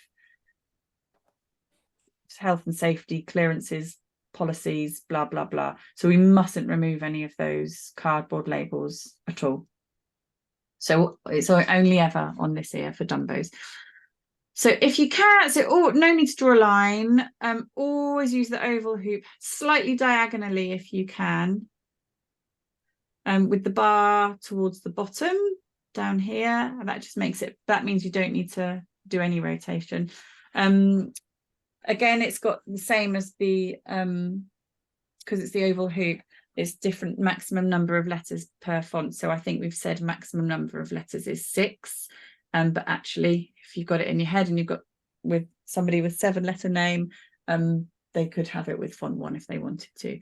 health and safety, clearances, policies, blah, blah, blah. So we mustn't remove any of those cardboard labels at all. So it's only ever on this ear for Dumbos. So if you can, no need to draw a line, always use the oval hoop slightly diagonally if you can, with the bar towards the bottom down here, and that just makes it, that means you don't need to do any rotation. Again, it's got the same as the, because it's the oval hoop, it's different maximum number of letters per font. So I think we've said maximum number of letters is 6. But actually, if you've got it in your head and you've got with somebody with 7-letter name, they could have it with font 1 if they wanted to.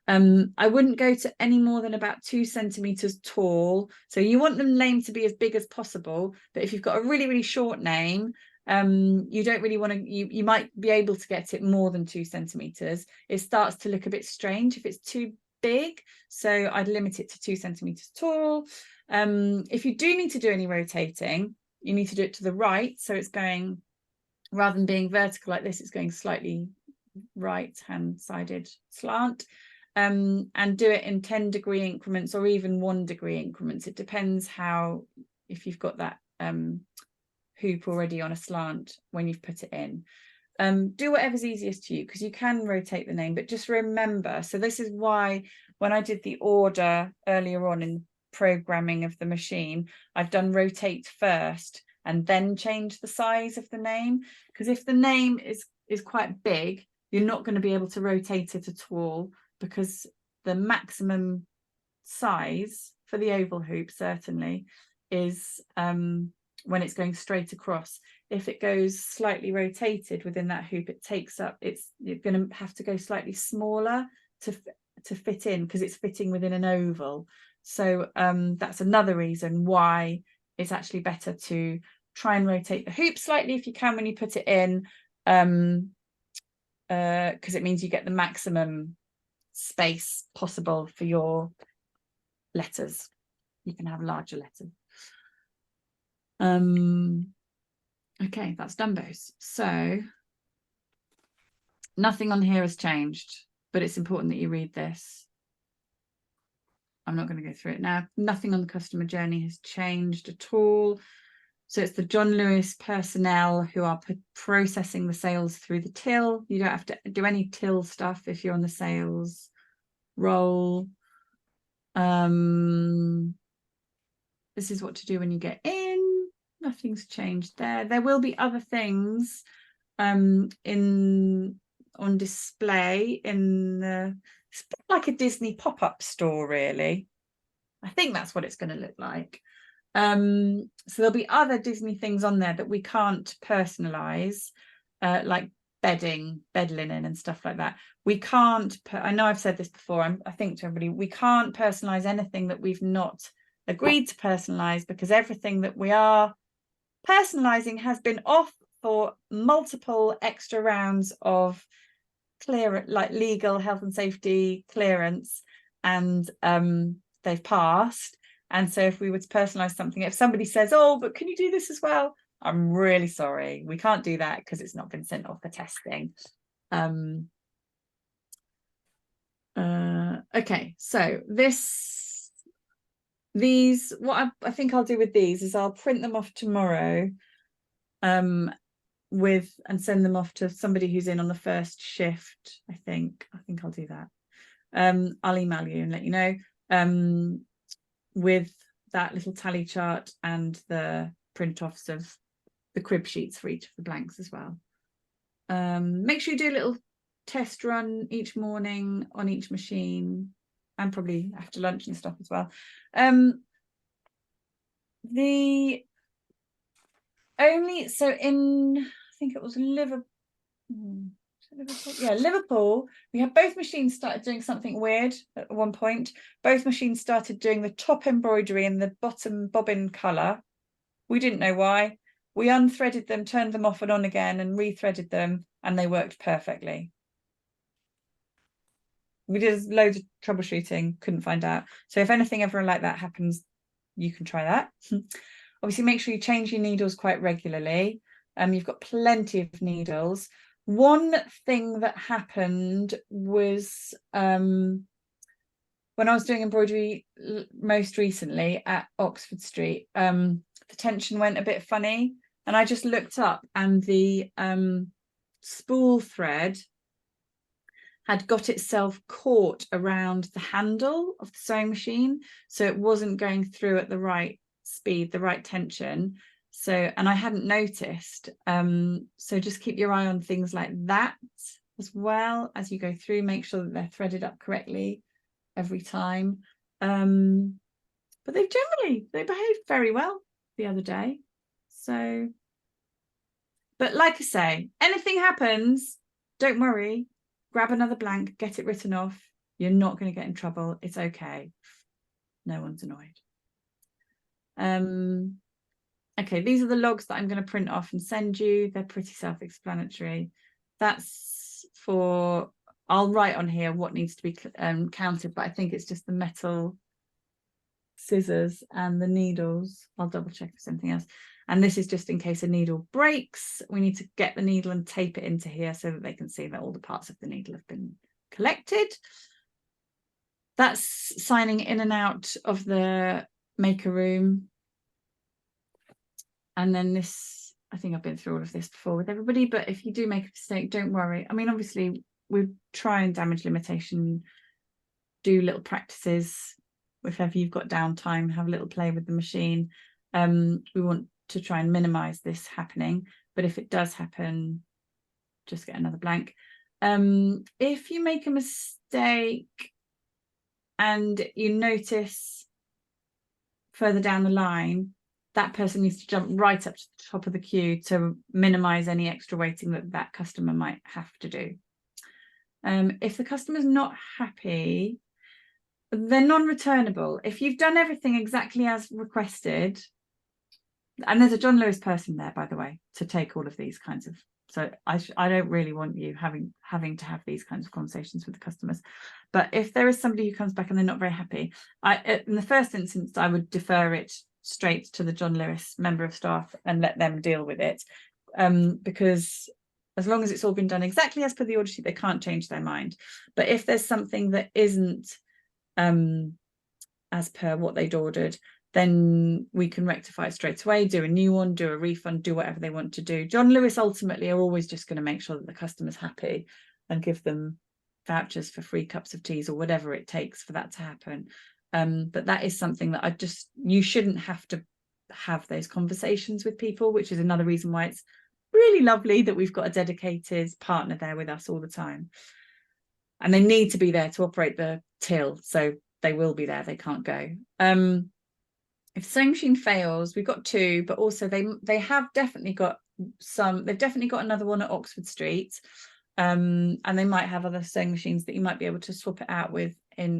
I wouldn't go to any more than about 2 centimeters tall. So you want the name to be as big as possible. But if you've got a really, really short name, you don't really want to, you might be able to get it more than 2 centimeters. It starts to look a bit strange if it's too big. So I'd limit it to 2 centimeters tall. If you do need to do any rotating, you need to do it to the right, so it's going, rather than being vertical like this, it's going slightly right hand sided slant, and do it in 10-degree increments or even 1-degree increments. It depends how, if you've got that hoop already on a slant when you've put it in. Do whatever's easiest to you, because you can rotate the name, but just remember, so this is why when I did the order earlier on in programming of the machine, I've done rotate first and then change the size of the name, because if the name is quite big, you're not going to be able to rotate it at all, because the maximum size for the oval hoop certainly is when it's going straight across. If it goes slightly rotated within that hoop, it takes up, you're going to have to go slightly smaller to fit in, because it's fitting within an oval. So that's another reason why it's actually better to try and rotate the hoop slightly if you can when you put it in, because it means you get the maximum space possible for your letters. You can have larger letters. Okay, that's Dumbos. So nothing on here has changed, but it's important that you read this. I'm not going to go through it now. Nothing on the customer journey has changed at all. So it's the John Lewis personnel who are processing the sales through the till. You don't have to do any till stuff if you're on the sales role. This is what to do when you get in. Nothing's changed there. There will be other things on display in the, it's like a Disney pop-up store, really. I think that's what it's going to look like. So there'll be other Disney things on there that we can't personalize, like bedding, bed linen and stuff like that. We can't, I know I've said this before, I think to everybody, we can't personalize anything that we've not agreed to personalize, because everything that we are personalizing has been off for multiple extra rounds of clear, like legal health and safety clearance, and they've passed. And so if we were to personalize something, if somebody says, oh, but can you do this as well? I'm really sorry, we can't do that because it's not been sent off for testing. Okay, so these, what I think I'll do with these is I'll print them off tomorrow and send them off to somebody who's in on the first shift. I think I'll do that. I'll email you and let you know, with that little tally chart and the print offs of the crib sheets for each of the blanks as well. Make sure you do a little test run each morning on each machine, and probably after lunch and stuff as well. The only, so in, I think it was Liverpool, yeah, Liverpool, we had both machines started doing something weird at one point. Both machines started doing the top embroidery in the bottom bobbin colour. We didn't know why. We unthreaded them, turned them off and on again, and rethreaded them, and they worked perfectly. We did loads of troubleshooting, couldn't find out. So if anything ever like that happens, you can try that. Obviously, make sure you change your needles quite regularly. You've got plenty of needles. One thing that happened was when I was doing embroidery most recently at Oxford Street, the tension went a bit funny, and I just looked up, and the spool thread had got itself caught around the handle of the sewing machine, so it wasn't going through at the right speed, the right tension. So, and I hadn't noticed, so just keep your eye on things like that as well as you go through. Make sure that they're threaded up correctly every time. But they behaved very well the other day. So, but like I say, anything happens, don't worry, grab another blank, get it written off. You're not going to get in trouble. It's okay. No one's annoyed. Okay, these are the logs that I'm going to print off and send you. They're pretty self-explanatory. That's for, I'll write on here what needs to be counted, but I think it's just the metal scissors and the needles. I'll double check if there's anything else. And this is just in case a needle breaks. We need to get the needle and tape it into here so that they can see that all the parts of the needle have been collected. That's signing in and out of the maker room. And then this, I think I've been through all of this before with everybody, but if you do make a mistake, don't worry. I mean, obviously, we try and damage limitation, do little practices. If ever you've got downtime, have a little play with the machine. We want to try and minimize this happening, but if it does happen, just get another blank. If you make a mistake and you notice further down the line, that person needs to jump right up to the top of the queue to minimize any extra waiting that customer might have to do. If the customer's not happy, they're non-returnable. If you've done everything exactly as requested, and there's a John Lewis person there, by the way, to take all of these kinds of, so I don't really want you having to have these kinds of conversations with the customers. But if there is somebody who comes back and they're not very happy, in the first instance, I would defer it straight to the John Lewis member of staff and let them deal with it, because as long as it's all been done exactly as per the order sheet, they can't change their mind. But if there's something that isn't as per what they'd ordered, then we can rectify it straight away, do a new one, do a refund, do whatever they want to do. John Lewis ultimately are always just going to make sure that the customer's happy and give them vouchers for free cups of teas or whatever it takes for that to happen. But that is something that you shouldn't have to have those conversations with people, which is another reason why it's really lovely that we've got a dedicated partner there with us all the time. And they need to be there to operate the till, so they will be there, they can't go. If the sewing machine fails, we've got 2, but also they have definitely got they've definitely got another one at Oxford Street, and they might have other sewing machines that you might be able to swap it out with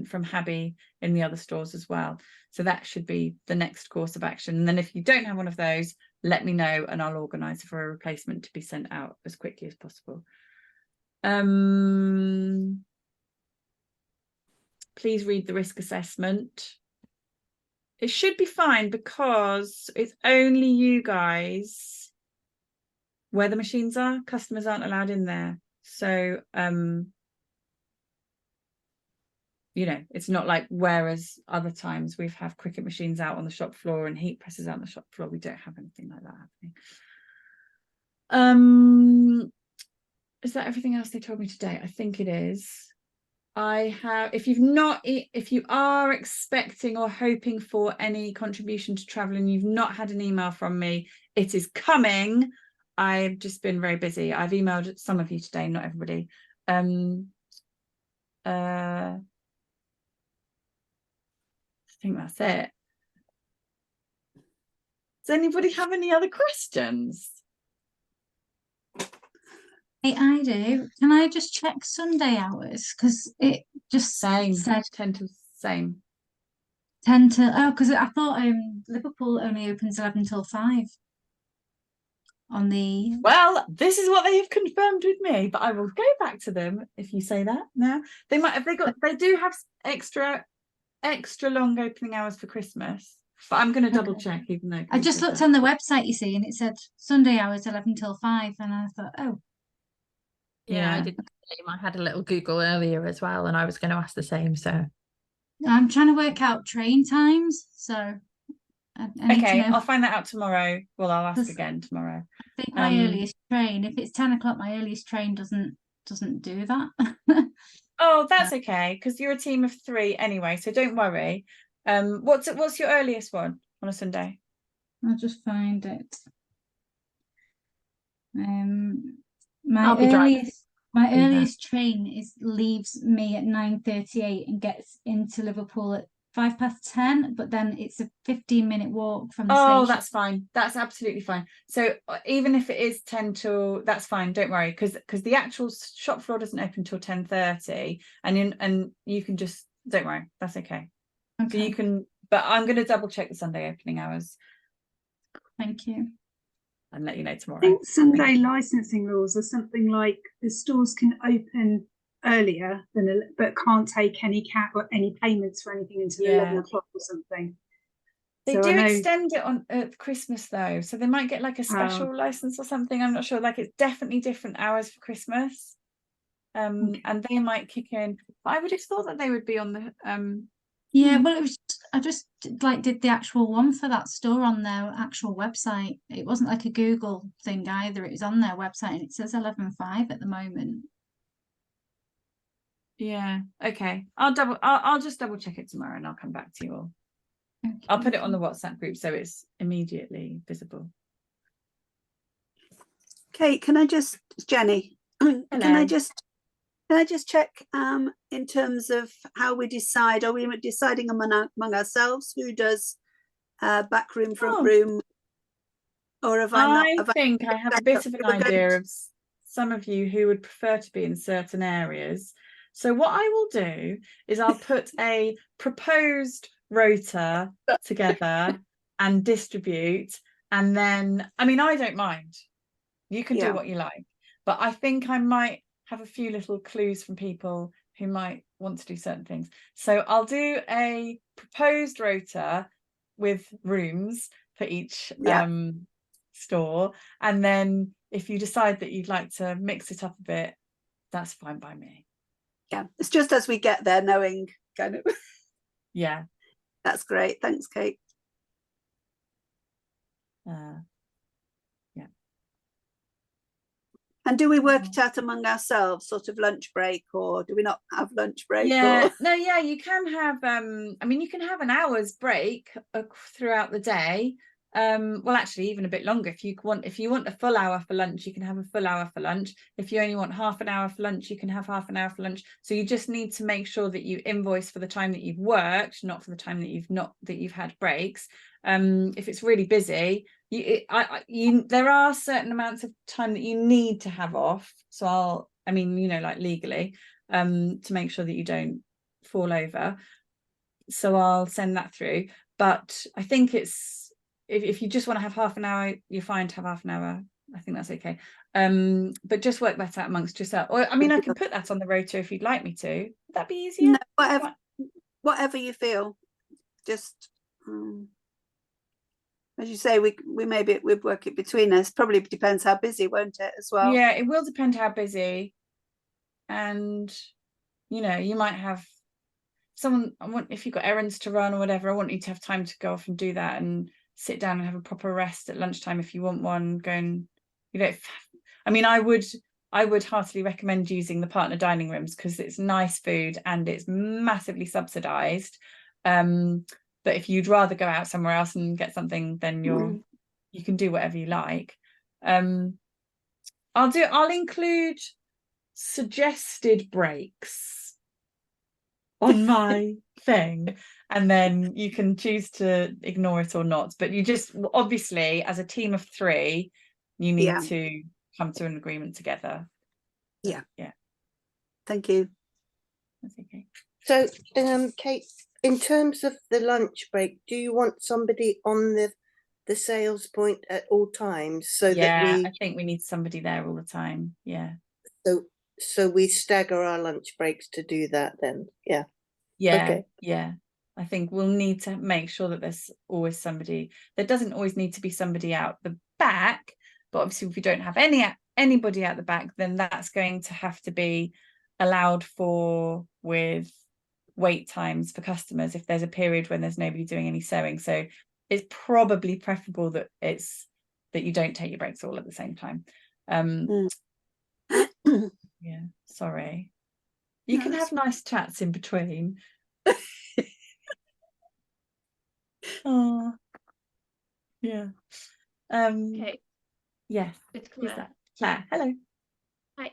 from Habby in the other stores as well. So that should be the next course of action. And then if you don't have one of those, let me know and I'll organise for a replacement to be sent out as quickly as possible. Please read the risk assessment. It should be fine because it's only you guys where the machines are. Customers aren't allowed in there. So, you know, it's not like whereas other times we've have cricket machines out on the shop floor and heat presses out on the shop floor. We don't have anything like that happening. Is that everything else they told me today? I think it is. If you are expecting or hoping for any contribution to travel and you've not had an email from me, it is coming. I've just been very busy. I've emailed some of you today, not everybody. I think that's it. Does anybody have any other questions?
Hey, I do. Can I just check Sunday hours? Because it just
Same.
said
10 to same.
10 till, oh, because I thought Liverpool only opens 11 till 5 on the.
Well, this is what they have confirmed with me, but I will go back to them if you say that now. They do have extra long opening hours for Christmas, but I'm going to double check even though
I just looked on the website, you see, and it said Sunday hours 11 till 5, and I thought, oh.
Yeah, I
Yeah.
did the same. I had a little Google earlier as well, and I was going to ask the same. So
I'm trying to work out train times, so I need
Okay,
to know.
I'll find that out tomorrow. Well, I'll ask
Because
again tomorrow.
I think my earliest train, if it's 10 o'clock, my earliest train doesn't do that.
Oh, that's okay, because you're a team of 3 anyway, so don't worry. What's your earliest one on a Sunday?
I'll just find it.
I'll be driving.
My
Yeah.
earliest train leaves me at 9:38 and gets into Liverpool at 10:05, but then it's a 15-minute walk from the
Oh,
station.
that's fine. That's absolutely fine. So even if it is 10 till, that's fine. Don't worry, because the actual shop floor doesn't open till 10:30, and you can just don't worry. That's okay. So you can, but I'm going to double check the Sunday opening hours.
Thank you.
And let you know
I
tomorrow.
think Sunday licensing rules are something like the stores can open earlier but can't take any any payments for anything until 11 o'clock or something.
They
So
do
I know,
extend it on Christmas though, so they might get like a special license or something. I'm not sure. Like it's definitely different hours for Christmas, and they might kick in. But I would have thought that they would be on the
Yeah, well, it was I just did the actual one for that store on their actual website. It wasn't like a Google thing either. It was on their website and it says 11:05 at the moment.
Yeah. Okay. I'll just double check it tomorrow and I'll come back to you all.
Okay.
I'll put it on the WhatsApp group so it's immediately visible.
Kate, can I just, Jenny, Can I
Hello.
just check in terms of how we decide? Are we deciding among ourselves who does back room, front
Oh.
room, or have I not?
I
Have
think I have a
set
bit
up?
of an
We're going
idea
to-
of some of you who would prefer to be in certain areas. So what I will do is I'll put a proposed rota together and distribute. And then, I mean, I don't mind. You can
Yeah.
do what you like. But I think I might have a few little clues from people who might want to do certain things. So I'll do a proposed rota with rooms for each
Yeah.
store, and then if you decide that you'd like to mix it up a bit, that's fine by me.
Yeah, it's just as we get there, knowing kind of.
Yeah.
That's great. Thanks, Kate.
Yeah.
And do we work it out among ourselves, sort of lunch break, or do we not have lunch break?
Yeah,
Or...
no, yeah, you can have I mean, you can have an hour's break throughout the day. Well, actually even a bit longer. If you want a full hour for lunch, you can have a full hour for lunch. If you only want half an hour for lunch, you can have half an hour for lunch. So you just need to make sure that you invoice for the time that you've worked, not for the time that you've had breaks. If it's really busy, there are certain amounts of time that you need to have off. So I mean, you know, like legally, to make sure that you don't fall over. So I'll send that through. But I think it's if you just want to have half an hour, you're fine to have half an hour. I think that's okay. But just work that out amongst yourself. Or I mean, I can put that on the rotor if you'd like me to. Would that be easier?
No, whatever you feel. Just as you say, we maybe we'd work it between us. Probably depends how busy, won't it, as well?
Yeah, it will depend how busy. And you know, you might have someone, if you've got errands to run or whatever, I want you to have time to go off and do that and sit down and have a proper rest at lunchtime if you want one. Go and, you know, I mean, I would heartily recommend using the partner dining rooms because it's nice food and it's massively subsidized. But if you'd rather go out somewhere else and get something, then you can do whatever you like. I'll include suggested breaks on my thing, and then you can choose to ignore it or not. But you just obviously, as a team of 3, you need to come to an agreement together.
Yeah. Thank you.
That's okay.
So, Kate, in terms of the lunch break, do you want somebody on the sales point at all times so that
I think we need somebody there all the time. Yeah.
So we stagger our lunch breaks to do that then. Yeah.
Okay. Yeah. I think we'll need to make sure that there's always somebody. There doesn't always need to be somebody out the back, but obviously if we don't have anybody out the back, then that's going to have to be allowed for with wait times for customers if there's a period when there's nobody doing any sewing. So it's probably preferable that you don't take your breaks all at the same time. Yeah, sorry. You can have nice chats in between. Oh, yeah.
Okay.
Yes.
It's
Who's
Claire.
that? Claire. Hello.
Hi.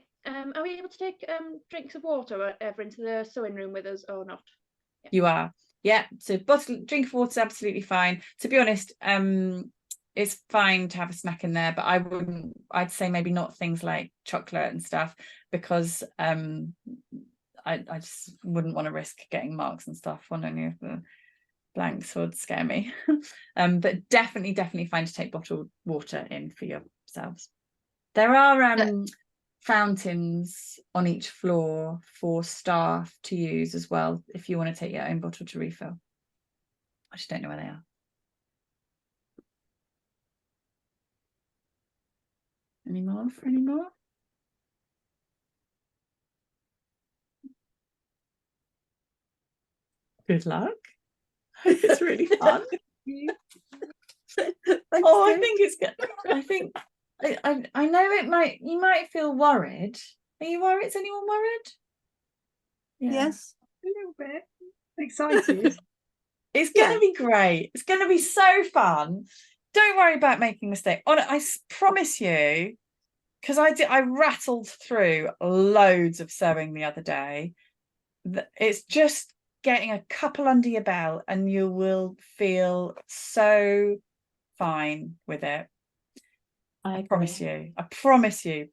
Are we able to take drinks of water or whatever into the sewing room with us or not? Yeah.
You are. Yeah. So drink of water is absolutely fine. To be honest, it's fine to have a snack in there, but I'd say maybe not things like chocolate and stuff, because I just wouldn't want to risk getting marks and stuff on any of the blanks, would scare me. But definitely fine to take bottled water in for yourselves. There are fountains on each floor for staff to use as well if you want to take your own bottle to refill. I just don't know where they are. Any more? Good luck. It's really fun. I think it's good. I think I know you might feel worried. Are you worried? Is anyone worried? Yeah.
Yes.
A little bit excited.
It's gonna be great. It's gonna be so fun. Don't worry about making mistakes. I promise you, because I rattled through loads of sewing the other day. It's just getting a couple under your belt and you will feel so fine with it. I promise you. I promise you.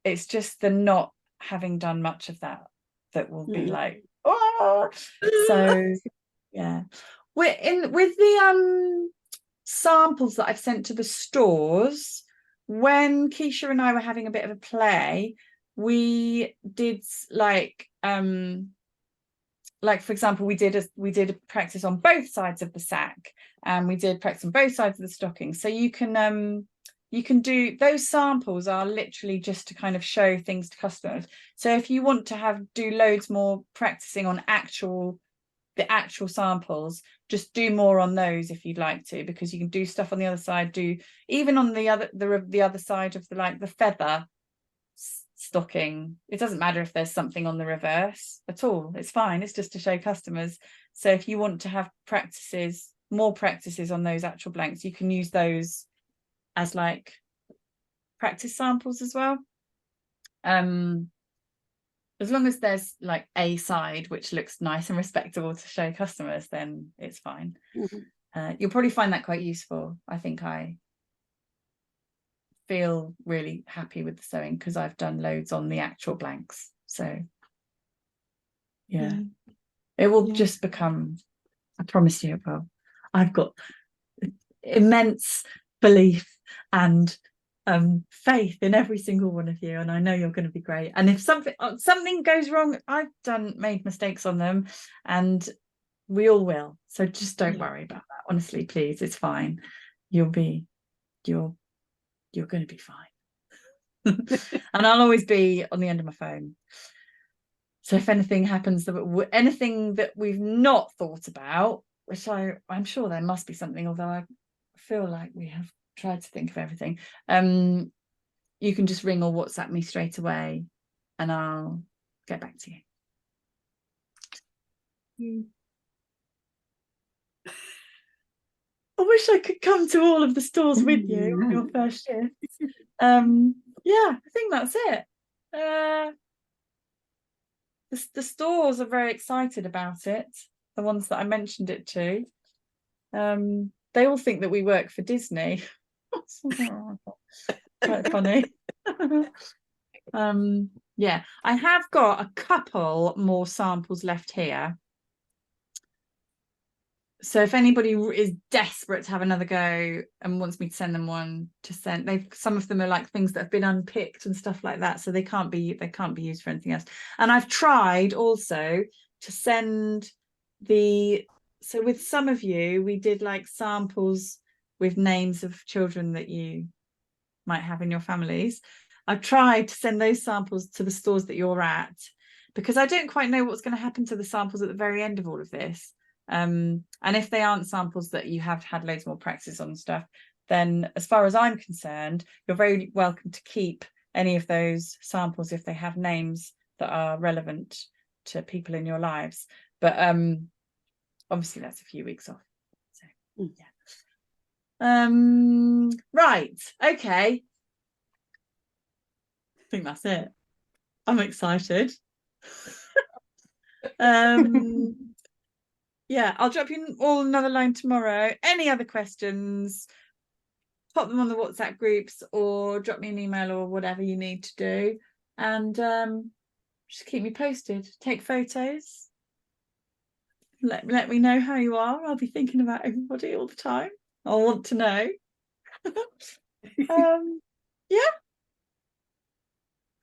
It's just the not having done much of that will be like, oh. So yeah, we're in with the samples that I've sent to the stores. When Keisha and I were having a bit of a play, we did like for example, we did a practice on both sides of the sack, and we did practice on both sides of the stocking. So you can do those samples are literally just to kind of show things to customers. So if you want to do loads more practicing on the actual samples, just do more on those if you'd like to, because you can do stuff on the other side, do even on the other side of the feather stocking. It doesn't matter if there's something on the reverse at all, it's fine, it's just to show customers. So if you want to have more practices on those actual blanks, you can use those as like practice samples as well. As long as there's like a side which looks nice and respectable to show customers, then it's fine. You'll probably find that quite useful. I think I feel really happy with the sewing because I've done loads on the actual blanks. So yeah. It will just become, I promise you it will. I've got immense belief and faith in every single one of you, and I know you're going to be great. And if something goes wrong, I've made mistakes on them, and we all will. So just don't worry about that. Honestly, please, it's fine. You're going to be fine. And I'll always be on the end of my phone. So if anything happens, anything that we've not thought about, which I'm sure there must be something, although I feel like we have tried to think of everything, you can just ring or WhatsApp me straight away and I'll get back to you. I wish I could come to all of the stores with you on your first shift. Yeah, I think that's it. The stores are very excited about it, the ones that I mentioned it to. They all think that we work for Disney. Quite funny. Yeah, I have got a couple more samples left here. So if anybody is desperate to have another go and wants me to send them one, some of them are like things that have been unpicked and stuff like that, so they can't be used for anything else. And I've tried also to send so with some of you we did like samples with names of children that you might have in your families. I've tried to send those samples to the stores that you're at, because I don't quite know what's going to happen to the samples at the very end of all of this. And if they aren't samples that you have had loads more practice on stuff, then as far as I'm concerned, you're very welcome to keep any of those samples if they have names that are relevant to people in your lives. But obviously that's a few weeks off. So yeah. Right, okay. I think that's it. I'm excited. Yeah, I'll drop you all another line tomorrow. Any other questions, pop them on the WhatsApp groups or drop me an email or whatever you need to do. And just keep me posted. Take photos. Let me know how you are. I'll be thinking about everybody all the time. I'll want to know. Yeah.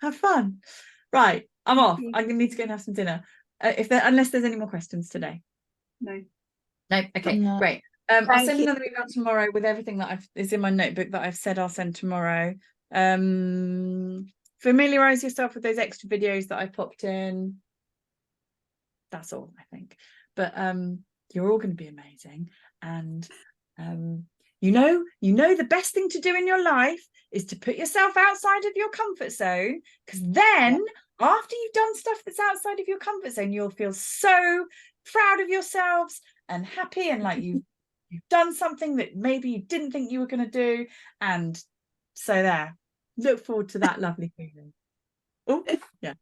Have fun. Right, I'm off. I'm gonna need to go and have some dinner. Unless there's any more questions today.
No.
Okay,
No.
great. I'll
Thank
send
you.
another email tomorrow with everything that is in my notebook that I've said I'll send tomorrow. Familiarize yourself with those extra videos that I popped in. That's all, I think. But you're all going to be amazing. And you know the best thing to do in your life is to put yourself outside of your comfort zone, because then after you've done stuff that's outside of your comfort zone, you'll feel so proud of yourselves and happy and like you've you've done something that maybe you didn't think you were going to do. And so there, look forward to that lovely feeling. Oh, yeah.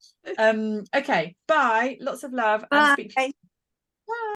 Okay, bye. Lots of love. And speak to you.
Bye.
Bye.